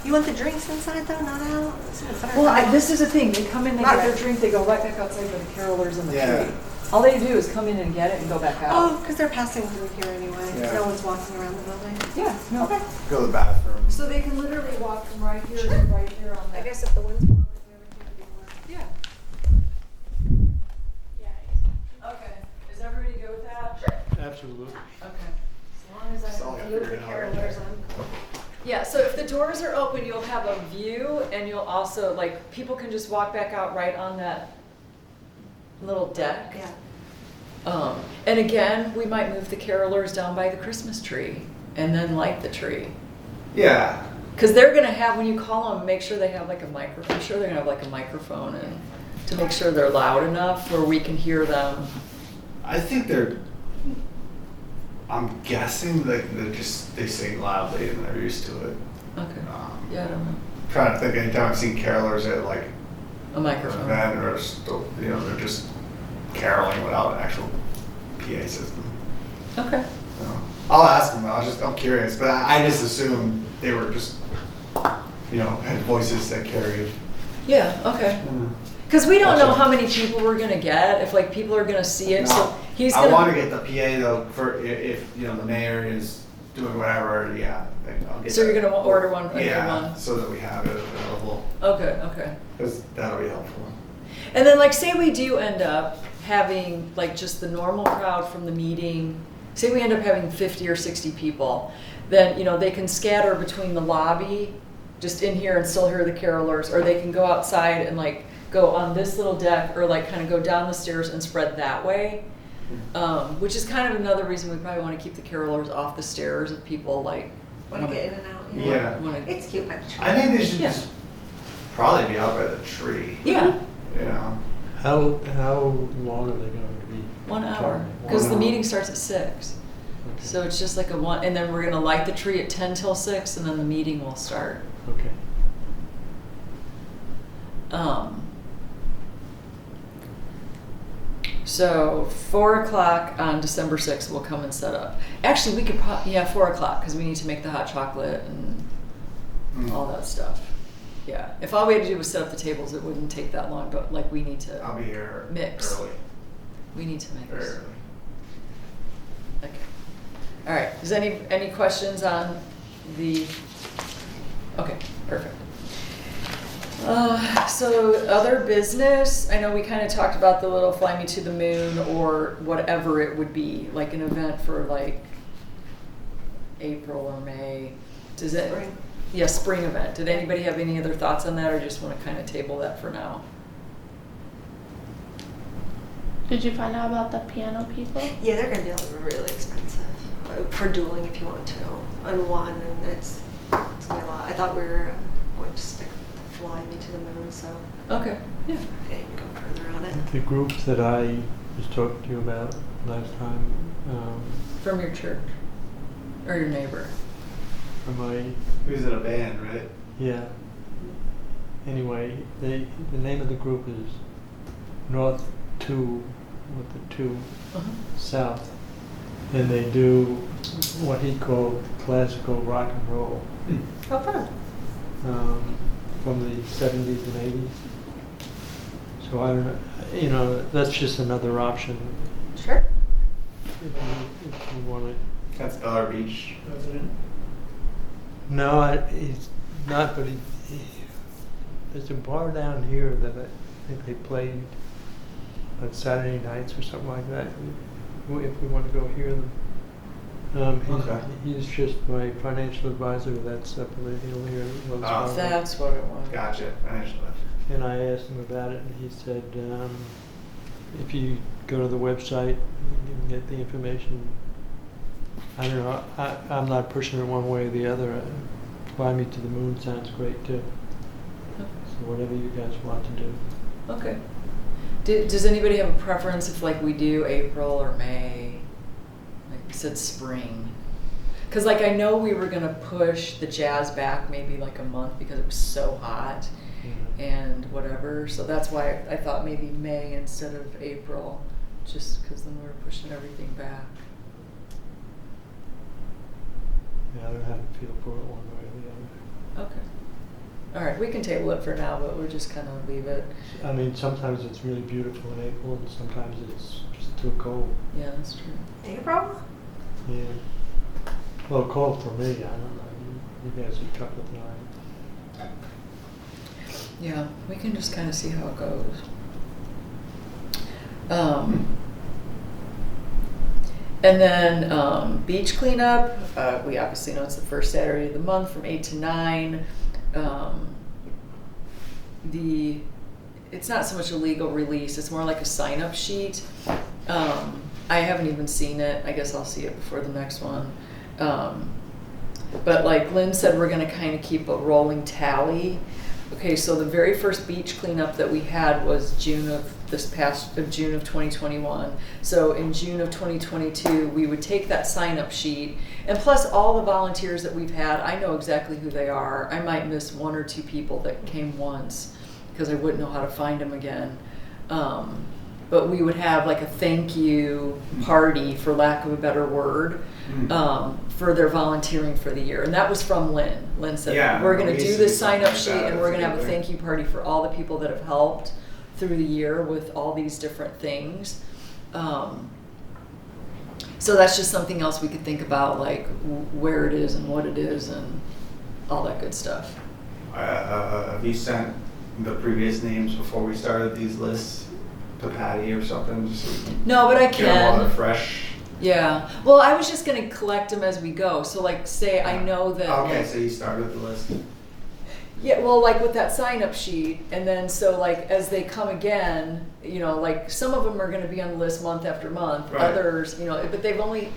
You want the drinks inside though, not out? Isn't it better well, out? this is the thing, they come in, they Not get their right. drink, they go right back outside with the carolers and the Yeah. tree. All they do is come in and get it and go back out. Oh, because they're passing through here anyway. Yeah. No one's walking around the building. Yeah, no. Okay. Go to the bathroom. So they can literally walk from right here to right here on I that. guess if the wind's blowing, everything would be more. Yeah. Yeah. Okay, is everybody good with that? Absolutely. Okay. As long as Just all got figured out right there. Yeah, so if the doors are open, you'll have a view, and you'll also, like, people can just walk back out right on that little deck. Yeah. And again, we might move the carolers down by the Christmas tree and then light the tree. Yeah. Because they're gonna have, when you call them, make sure they have like a microphone. I'm sure they're gonna have like a microphone and to make sure they're loud enough where we can hear them. I think they're. I'm guessing that they sing loudly and they're used to it. Okay. Yeah. Yeah, I don't know. Trying to think anytime I've seen carolers at like A an microphone. event or they're just caroling without an actual PA system. Okay. So, I'll ask them. I'm curious, but I just assumed they were just had voices that carried. Yeah, okay. Because we don't know how many people we're gonna get, if like people are gonna see it, so No. he's I gonna. want to get the PA though for if the mayor is doing whatever. Yeah. I'll get So you're that. gonna order one, a new Yeah, one? so that we have it available Okay, okay. because that'll be helpful. And then like say we do end up having like just the normal crowd from the meeting, say we end up having 50 or 60 people, then they can scatter between the lobby, just in here and still hear the carolers, or they can go outside and like go on this little deck or like kind of go down the stairs and spread that way. Which is kind of another reason we probably want to keep the carolers off the stairs if people like Want to get in and out? Yeah. wanna- It's cute by the tree. I think they should Yeah. just Probably be out by the tree, Yeah, you know? How long are they going to be? 1 hour, talking? because the 1 hour. meeting starts at 6. Okay. So it's just like a one, and then we're gonna light the tree at 10 till 6, and then the meeting will start. Okay. So 4 o'clock on December 6th, we'll come and set up. Actually, we could yeah, 4 o'clock, because we need to make the hot chocolate and all that stuff. Yeah, if all we had to do was set up the tables, it wouldn't take that long, but like we need I'll to, be here Mix. early, we need to very mix. early. Okay. All right, is any questions on the, okay, perfect. So other business, I know we kind of talked about the little Fly Me to the Moon or whatever it would be, like an event for like April or May. Does it? Spring. Yeah, spring event. Did anybody have any other thoughts on that or just want to kind of table that for now? Did you find out about the piano people? Yeah, they're gonna be really expensive for dueling if you want to on one, and it's gonna be a lot. I thought we were going to stick to Fly Me to the Moon, so Okay, yeah. I didn't go further on it. The groups that I was talking to you about last time, From your church or your neighbor. from my, Who's in a band, right? yeah. Anyway, the name of the group is North 2, with the 2, South. And they do what he called classical rock and roll How fun. from the 70s and 80s. So I don't know, you know, that's just another option Sure. if you want to. That's LR Beach resident. No, he's not, but there's a bar down here that I think they play on Saturday nights or something like that, if we want to go hear them. Okay. He's just my financial advisor, that's up in Wells Fargo. That's what it was. Gotcha, financial. And I asked him about it, and he said, if you go to the website, you can get the information. I don't know, I'm not pushing it one way or the other. Fly Me to the Moon sounds great too. So whatever you guys want to do. Okay. Does anybody have a preference if like we do April or May? Like we said spring. Because like I know we were going to push the jazz back maybe like a month because it was so hot and whatever. So that's why I thought maybe May instead of April, just because then we were pushing everything back. Yeah, I don't have a feel for it one way or the other. Okay. All right, we can table it for now, but we'll just kind of leave it. I mean, sometimes it's really beautiful in April, and sometimes it's just too cold. Yeah, that's true. April? Yeah. Well, cold for me, I don't know. You guys are tough with mine. Yeah, we can just kind of see how it goes. And then beach cleanup. We obviously know it's the first Saturday of the month from 8 to 9. It's not so much a legal release, it's more like a sign-up sheet. I haven't even seen it. I guess I'll see it before the next one. But like Lynn said, we're gonna kind of keep a rolling tally. Okay, so the very first beach cleanup that we had was June of 2021. So in June of 2022, we would take that sign-up sheet, and plus all the volunteers that we've had, I know exactly who they are. I might miss 1 or 2 people that came once because I wouldn't know how to find them again. But we would have like a thank you party, for lack of a better word, for their volunteering for the year. And that was from Lynn. Lynn said, Yeah, we're gonna we do used to this do something sign-up like sheet that. and we're That's gonna a have a good thank you party for all the people that have helped through the year with all these different things. So that's just something else we could think about, like where it is and what it is and all that good stuff. Have you sent the previous names before we started these lists to Patty or something? Just so No, but I get them all can. fresh. Yeah. Well, I was just gonna collect them as we go. So like say I know that. Okay, so you started the list. Yeah, well, like with that sign-up sheet, and then so like as they come again, you know, like some of them are going to be on the list month after month. Right. Others, you know, but they've only,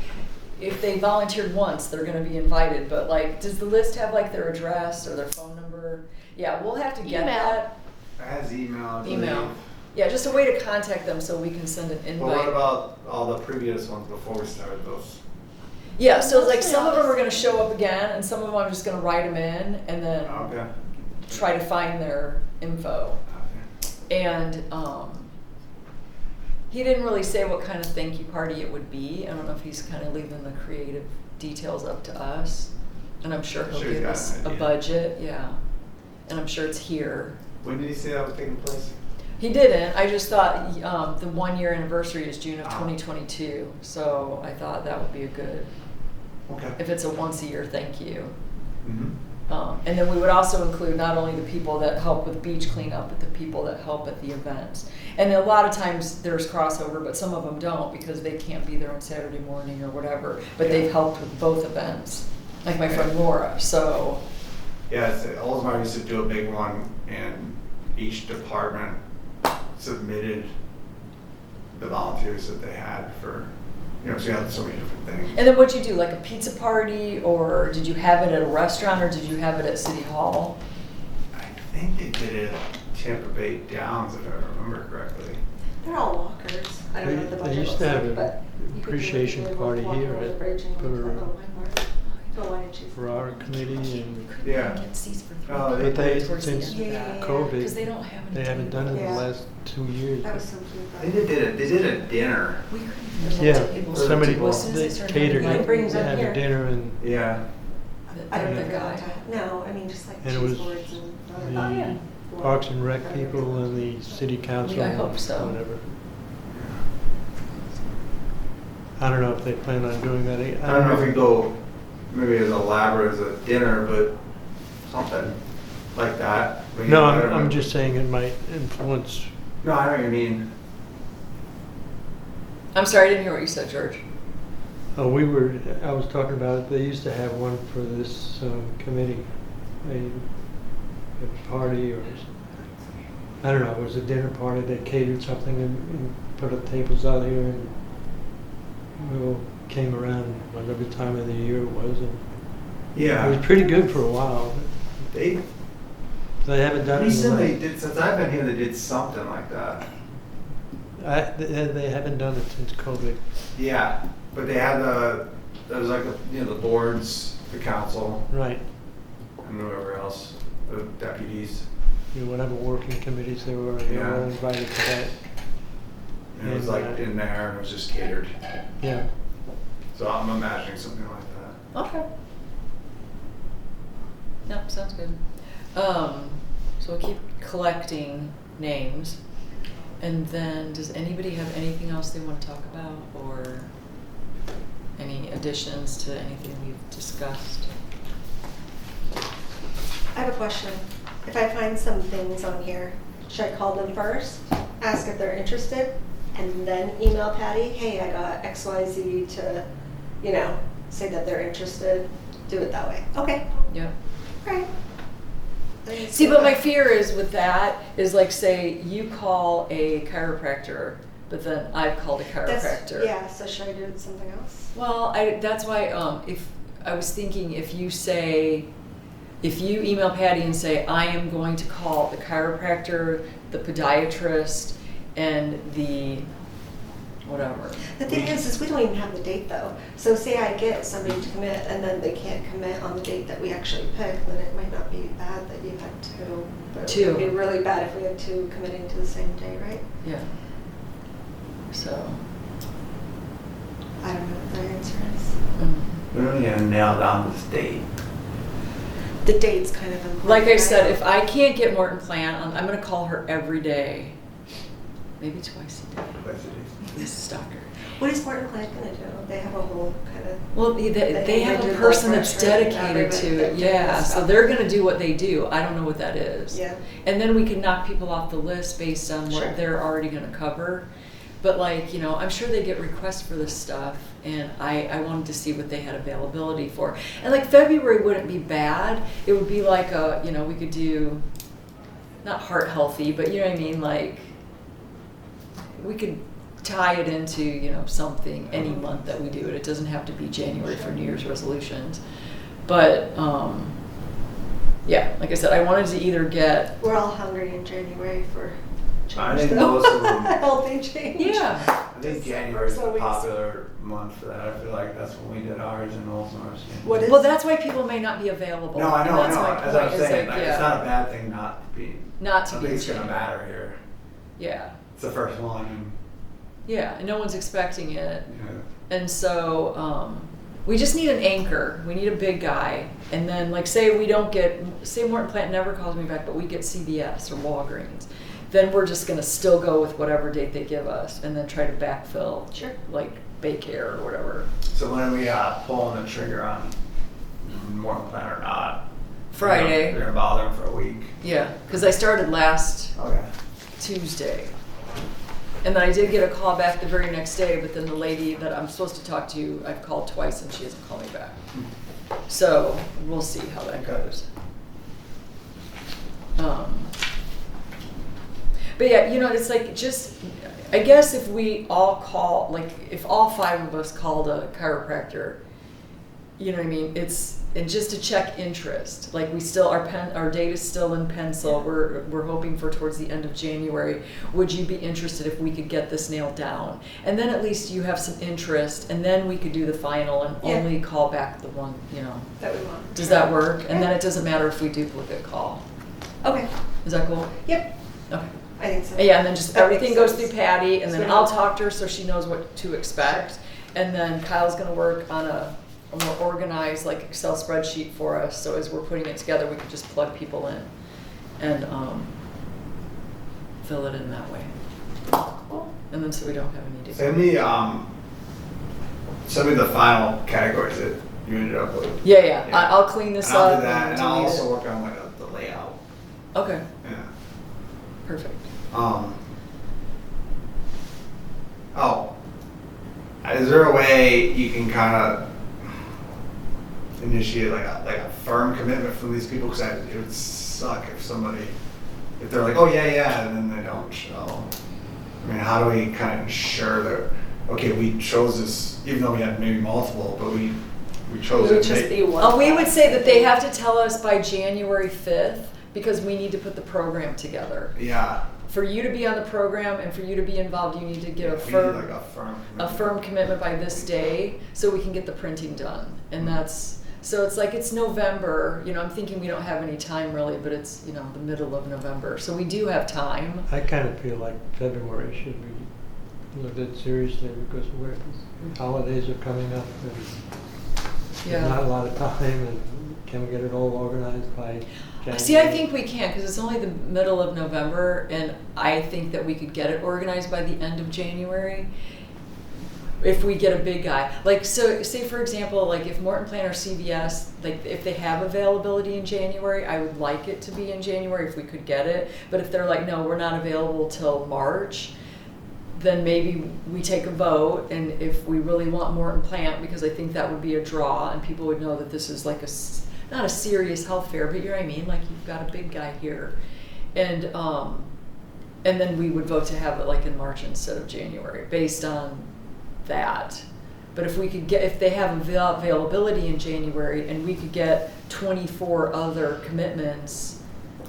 if they volunteered once, they're going to be invited. But like, does the list have like their address or their phone number? Yeah, we'll have to get Email. that. It has email. I believe. Email. Yeah, just a way to contact them so we can send an invite. But what about all the previous ones before we started those? Yeah, so like Mostly some of them all are gonna show up again, and some of them I'm just gonna write them in and then Okay. try to find their info. And he didn't really say what kind of thank you party it would be. I don't know if he's kind of leaving the creative details up to us. And I'm sure he'll Sure he's give got us an a idea. budget, yeah. And I'm sure it's here. When did he say that was taking place? He didn't. I just thought the 1 year anniversary is June of Ah. 2022. So I thought that would be a good, Okay. if it's a once a year thank you. Mm-hmm. And then we would also include not only the people that help with beach cleanup, but the people that help at the events. And a lot of times there's crossover, but some of them don't because they can't be there on Saturday morning or whatever. But they've helped with both events, like my friend Laura. So Yeah, Oldsmar used to do a big one, and each department submitted the volunteers that they had for, so you had so many different things. and then what'd you do, like a pizza party, or did you have it at a restaurant, or did you have it at City Hall? I think they did it at Tampa Bay Downs, if I remember correctly. They're all walkers. I don't know what the They budget used looks to have like, an but you could do it appreciation if you party walk here over the at- bridge and you for- put the wine bar. The wine and cheese. For our committee, and Yeah. Get seats for three Oh, people but they, towards the since end of that. Yeah. COVID, Because they don't have any. they haven't done it in Yeah. the last 2 years. That was so cute. I think they did a dinner. We couldn't even Yeah, get tables for somebody, people. As soon as they started catered having, it, It brings they up had here. a dinner, and Yeah. I don't the think guy. No, I mean just like And it cheese was boards and. Oh, yeah. the Parks and Rec people and the city council, I hope so. whatever. I don't know if they plan on doing that. I don't know if we go maybe as elaborate as a dinner, but something like that. We No, can- I'm just saying it might influence. No, I know what you mean. I'm sorry, I didn't hear what you said, George. I was talking about it, they used to have one for this committee, a party or, I don't know, it was a dinner party, they catered something and put up tables out here, and we all came around whatever time of the year it was, and it Yeah. was pretty good for a while. They They haven't done it. in a recently while. did, since I've been here, they did something like that. They haven't done it since COVID. Yeah, but they had there was like, the boards, the council, Right. and whoever else, the deputies. Whatever working committees they were Yeah. all invited to that. And it was And, like in there, and it was just catered. Yeah. So I'm imagining something like that. Okay. Yep, sounds good. So we'll keep collecting names. And then, does anybody have anything else they want to talk about, or any additions to anything we've discussed? I have a question. If I find some things on here, should I call them first, ask if they're interested, and then email Patty, hey, I got XYZ to, say that they're interested? Do it that way. Okay, Yep. alright. See, but my fear is with that is like, say you call a chiropractor, but then I've called a chiropractor. Yeah, so should I do something else? Well, that's why if I was thinking if you email Patty and say I am going to call the chiropractor, the podiatrist, and the whatever. The thing is we don't even have the date though. So say I get somebody to commit and then they can't commit on the date that we actually pick, then it might not be bad that you had two. But it would be really bad if we had two committing to the same day, right? Yeah. So. I don't know what the answer is. We don't even nail down this date. The date's kind of important. Like I right? said, if I can't get Morton Plant, I'm going to call her every day, maybe twice a day. This stalker. What is Morton Plant gonna do? They have a whole kind of. Well, they have do a blood person that's pressure and dedicated to everybody it, that yeah, does so stuff. they're gonna do what they do, I don't know what that is. Yeah. And then we can knock people off the list based on Sure. what they're already gonna cover. But like, I'm sure they get requests for this stuff, and I wanted to see what they had availability for. And like February wouldn't be bad, it would be like we could do, not heart healthy, but you know what I mean, like, we could tie it into, something any month that we do it. It doesn't have to be January for New Year's resolutions. But Yeah, like I said, I wanted to either get, We're all hungry in January for I change think though. most of them- Healthy change. yeah, I think Just January is so a we- popular month for that. I feel like that's when we did ours in Knowles Norris. What is? well, that's why people may not be available. No, I and know, I that's know. my As I'm point, is saying, like, like, yeah, it's not a bad thing not to be. not I to don't be think it's gonna January. matter here. Yeah, It's the first one, and yeah, and no one's expecting it. you know, And so we just need an anchor. We need a big guy. And then, like, say we don't get, say Morton Plant never calls me back, but we get CVS or Walgreens. Then we're just going to still go with whatever date they give us and then try to backfill, Sure. like Baycare or whatever. So when are we pulling the trigger on Morton Plant or not? Friday. You're gonna bother them for a week. Yeah, because I started last Okay. Tuesday. And then I did get a call back the very next day, but then the lady that I'm supposed to talk to, I've called twice and she hasn't called me back. So we'll see how that goes. But yeah, you know, it's like just, I guess if we all call, like if all 5 of us called a chiropractor, you know what I mean? And just to check interest, like we still, our date is still in pencil. We're hoping for towards the end of January. Would you be interested if we could get this nailed down? And then at least you have some interest, and then we could do the final and Yeah. only call back the one, you know. That we want. Does that work? And then Yeah. it doesn't matter if we duplicate call. Okay. Is that cool? Yep. Okay. I think so. Yeah, and then just That everything makes goes sense. through Patty, and So then we I'll don't- talk to her so she knows what to expect. And then Kyle's gonna work on a more organized, like Excel spreadsheet for us, so as we're putting it together, we can just plug people in and fill it in that way. Cool. And then so we don't have any Send me the final categories that you ended up with. Yeah, yeah, Yeah. I'll clean this And I'll up do that, and I'll delete also it. work on like the layout. Okay, Yeah. perfect. Is there a way you can kind of initiate like a firm commitment from these people? Because it would suck if they're like, oh yeah, and then they don't show. I mean, how do we kind of ensure that, okay, we chose this, even though we had maybe multiple, but we chose It it. would just be one. We would say that they have to tell us by January 5th, because we need to put the program together. Yeah. For you to be on the program and for you to be involved, you need to give a We need firm, like a firm. a firm commitment by this day so we can get the printing done. And so it's like it's November, you know, I'm thinking we don't have any time really, but it's, you know, the middle of November. So we do have time. I kind of feel like February should be looked at seriously because holidays are coming up and there's not a lot of time, and can we get it all organized by January? See, I think we can because it's only the middle of November, and I think that we could get it organized by the end of January if we get a big guy. Like, so say for example, like if Morton Plant or CVS, like if they have availability in January, I would like it to be in January if we could get it. But if they're like, no, we're not available till March, then maybe we take a vote, and if we really want Morton Plant, because I think that would be a draw, and people would know that this is like not a serious health fair, but you know what I mean, like you've got a big guy here, and then we would vote to have it like in March instead of January, based on that. But if we could if they have availability in January, and we could get 24 other commitments,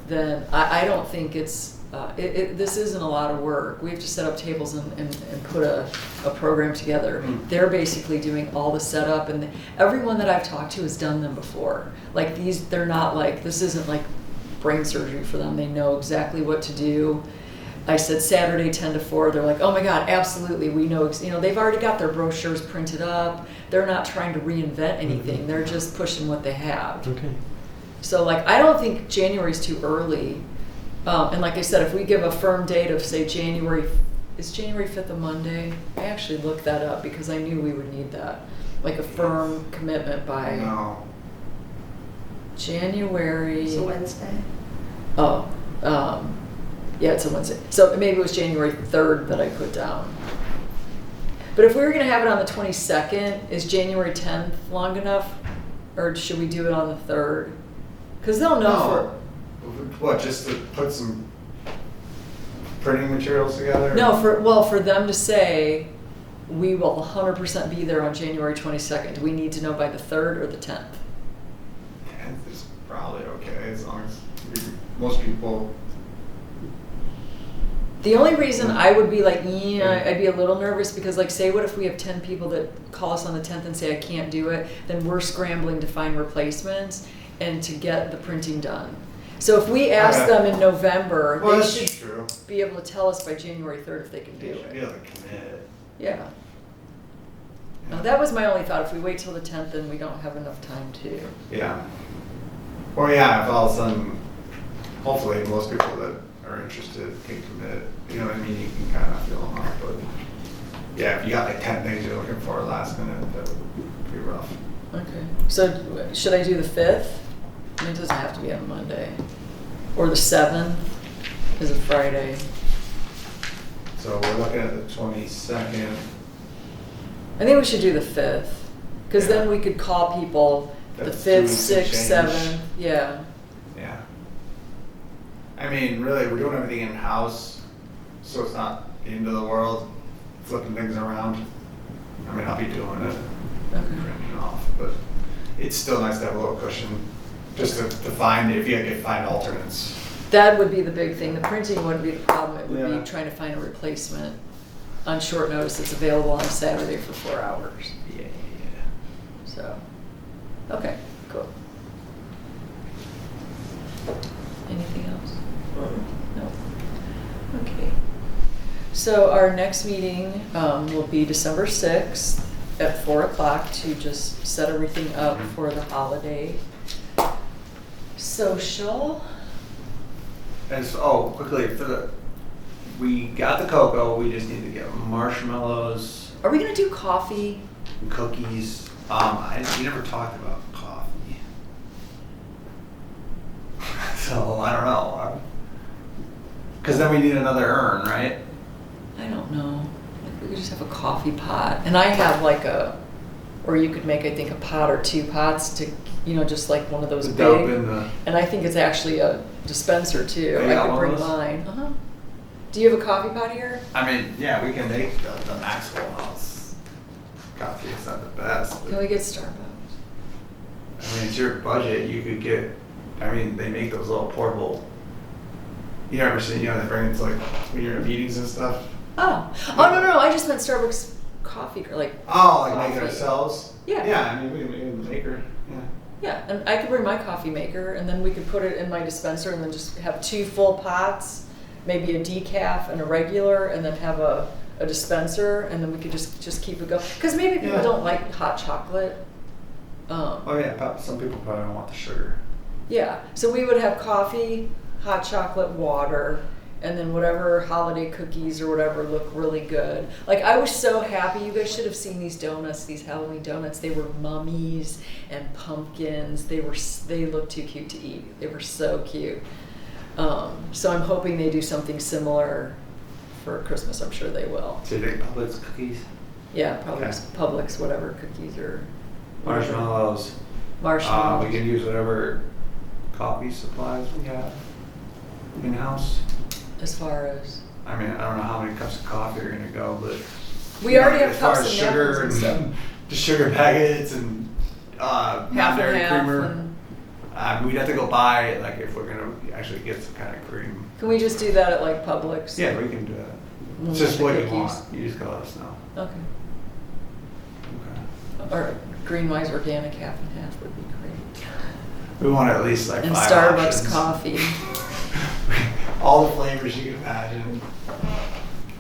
then I don't think it's. This isn't a lot of work. We have to set up tables and put a program together. They're basically doing all the setup, and everyone that I've talked to has done them before. Like they're not like, this isn't like brain surgery for them. They know exactly what to do. I said Saturday 10 to 4. They're like, oh my God, absolutely. We know, you know, they've already got their brochures printed up. They're not trying to reinvent anything. They're just pushing what they have. Okay. So like, I don't think January's too early. And like I said, if we give a firm date of say is January 5th a Monday? I actually looked that up because I knew we would need that. Like a firm commitment by No. January. It's a Wednesday. Oh, yeah, it's a Wednesday. So maybe it was January 3rd that I put down. But if we were gonna have it on the 22nd, is January 10th long enough? Or should we do it on the 3rd? Cause they'll know What, just to put some printing materials together? for them to say, we will 100% be there on January 22nd. Do we need to know by the 3rd or the 10th? 10th is probably okay, as long most people. The only reason I would be like, yeah, I'd be a little nervous because, like, say, what if we have 10 people that call us on the 10th and say, I can't do it, then we're scrambling to find replacements and to get the printing done. So if we ask Okay. them in November, Well, they that's should true. be able to tell us by January 3rd if they can do They should be it. able to commit. Yeah. Now, that was my only thought. If we wait till the 10th, then we don't have enough time to. Yeah. Or yeah, if all of a sudden, hopefully most people that are interested can commit. You know what I mean? You can kind of feel them out, but yeah, if you got like 10 things you're looking for last minute, that would be rough. Okay. So should I do the 5th? I mean, it doesn't have to be on Monday. Or the 7th is a Friday. So we're looking at the 22nd. I think we should do the 5th. Because Yeah. then we could call people the That's 5th, 2 weeks and 6th, change. 7th. Yeah. Yeah. I mean, really, we're doing everything in-house, so it's not the end of the world, flipping things around. I mean, I'll be doing it, Okay. printing off, but it's still nice to have a little cushion, just to find, if you can find alternates. That would be the big thing. The printing wouldn't be the problem. It would Yeah. be trying to find a replacement on short notice that's available on a Saturday for 4 hours. Yeah. So, okay, cool. Anything else? No. Okay. So our next meeting will be December 6th at 4 o'clock to just set everything up for the holiday social. And so, oh, quickly, we got the cocoa, we just need to get marshmallows Are we gonna do coffee? and cookies. We never talked about coffee. So, I don't know. Because then we need another urn, right? I don't know. Like we could just have a coffee pot. And I have like or you could make, I think, a pot or 2 pots to, just like one of those The big. dope and the. And I think it's actually a dispenser too. Oh, you I got could one bring of those? mine. Uh-huh. Do you have a coffee pot here? I mean, yeah, we can make the Maxwell House coffee. It's not the best. But, Can we get Starbucks? I mean, it's your budget. You could get. I mean, they make those little portable. You ever seen? They bring it to like when you're in meetings and stuff. Oh. Oh, no. I just meant Starbucks coffee, or like. Oh, like make it Coffee. ourselves. Yeah. Yeah, I mean, we can make it in the maker. Yeah. Yeah, and I could bring my coffee maker, and then we could put it in my dispenser, and then just have 2 full pots, maybe a decaf and a regular, and then have a dispenser, and then we could just keep it going. Because maybe people Yeah. don't like hot chocolate. Oh yeah, some people probably don't want the sugar. Yeah, so we would have coffee, hot chocolate, water, and then whatever holiday cookies or whatever look really good. Like, I was so happy. You guys should have seen these donuts, these Halloween donuts. They were mummies and pumpkins. They looked too cute to eat. They were so cute. So I'm hoping they do something similar for Christmas. I'm sure they will. So you think Publix cookies? Yeah, Publix, Okay. Publix, whatever cookies or Marshmallows. marshmallows. We can use whatever coffee supplies we have in-house. As far as I mean, I don't know how many cups of coffee are gonna go, but we already have as far cups as and sugar napkins and stuff. the sugar packets and Half non-dairy and half. creamer. And We'd have to go buy like if we're gonna actually get some kind of cream. can we just do that at like Publix? Yeah, we can do that. Mm, It's just the what you cookies. want. You just gotta let us know. Okay. Okay. Or Greenwise organic half and half would be great. We want at least like And 5 Starbucks options. coffee. All the flavors you can imagine.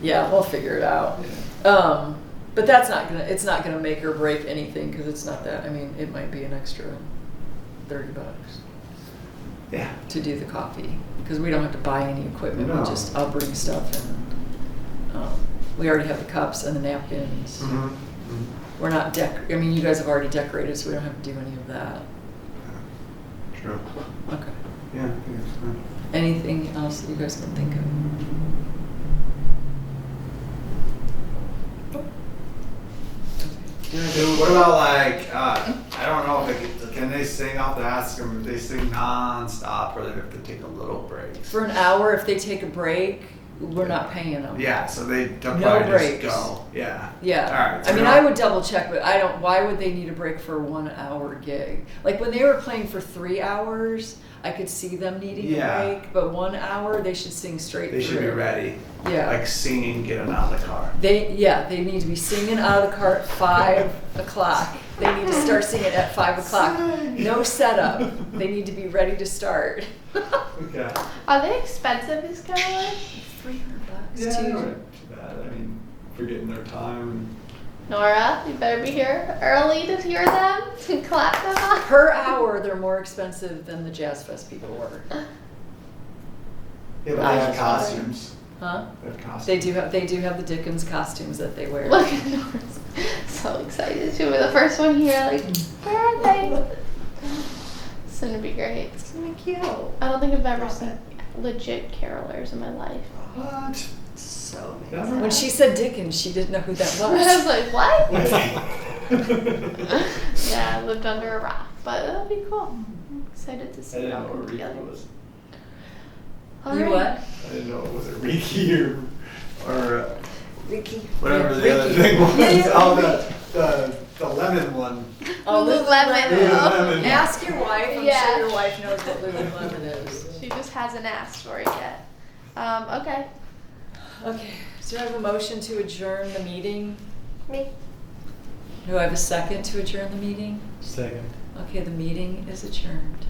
Yeah, we'll figure it out. But it's not gonna make or break anything because it's not that. I mean, it might be an extra $30 Yeah. to do the coffee because we don't have to buy any equipment. No. I'll bring stuff and we already have the cups and the napkins. Mm-hmm. We're not I mean, you guys have already decorated, so we don't have to do any of that. True. Okay. Yeah, I think it's fine. Anything else that you guys can think of? Dude, what about like, I don't know if can they sing? I'll have to ask them if they sing non-stop or they have to take a little break. For an hour, if they take a break, we're not paying them. Yeah, so they'll No probably breaks. just go. Yeah. Yeah. All right. so I mean, we're I not- would double check, but I don't, why would they need a break for a 1 hour gig? Like when they were playing for 3 hours, I could see them needing Yeah. a break, but 1 hour, they should sing straight They should be through. ready. Yeah. Like singing, getting out of the car. They need to be singing out of the car at 5 o'clock. They need to start singing at 5 o'clock. No setup. They need to be ready to start. Okay. Are they expensive, these carolers? $300 Yeah, too. not too bad. I mean, forgetting their time. Nora, you better be here early to hear them and clap them up. Per hour, they're more expensive than the Jazz Fest people were. Yeah, but I they have just costumes. Huh? They have costumes. They do have the Dickens costumes that they wear. Look at Nora's so excited. She'll be the first one here, like, where are they? It's gonna be great. It's gonna be cute. I don't think I've ever seen legit carolers in my life. What? It's so Never. amazing. When she said Dickens, she didn't know who that I was was. like, what? I Yeah, I lived under a rock, but it'll be cool. I'm excited to see it didn't all know come what Riki together. was. All You right. what? I didn't know it was a Riki or Ricky. whatever Yeah, the other Riki. thing was. Yeah, yeah, Oh, the lemon one. Lululemon. Lululemon. Ask your wife. I'm Yeah. sure your wife knows what Lululemon is. She just hasn't asked for it yet. Okay. Okay, so do I have a motion to adjourn the meeting? Me. Do I have a second to adjourn the meeting? Second. Okay, the meeting is adjourned.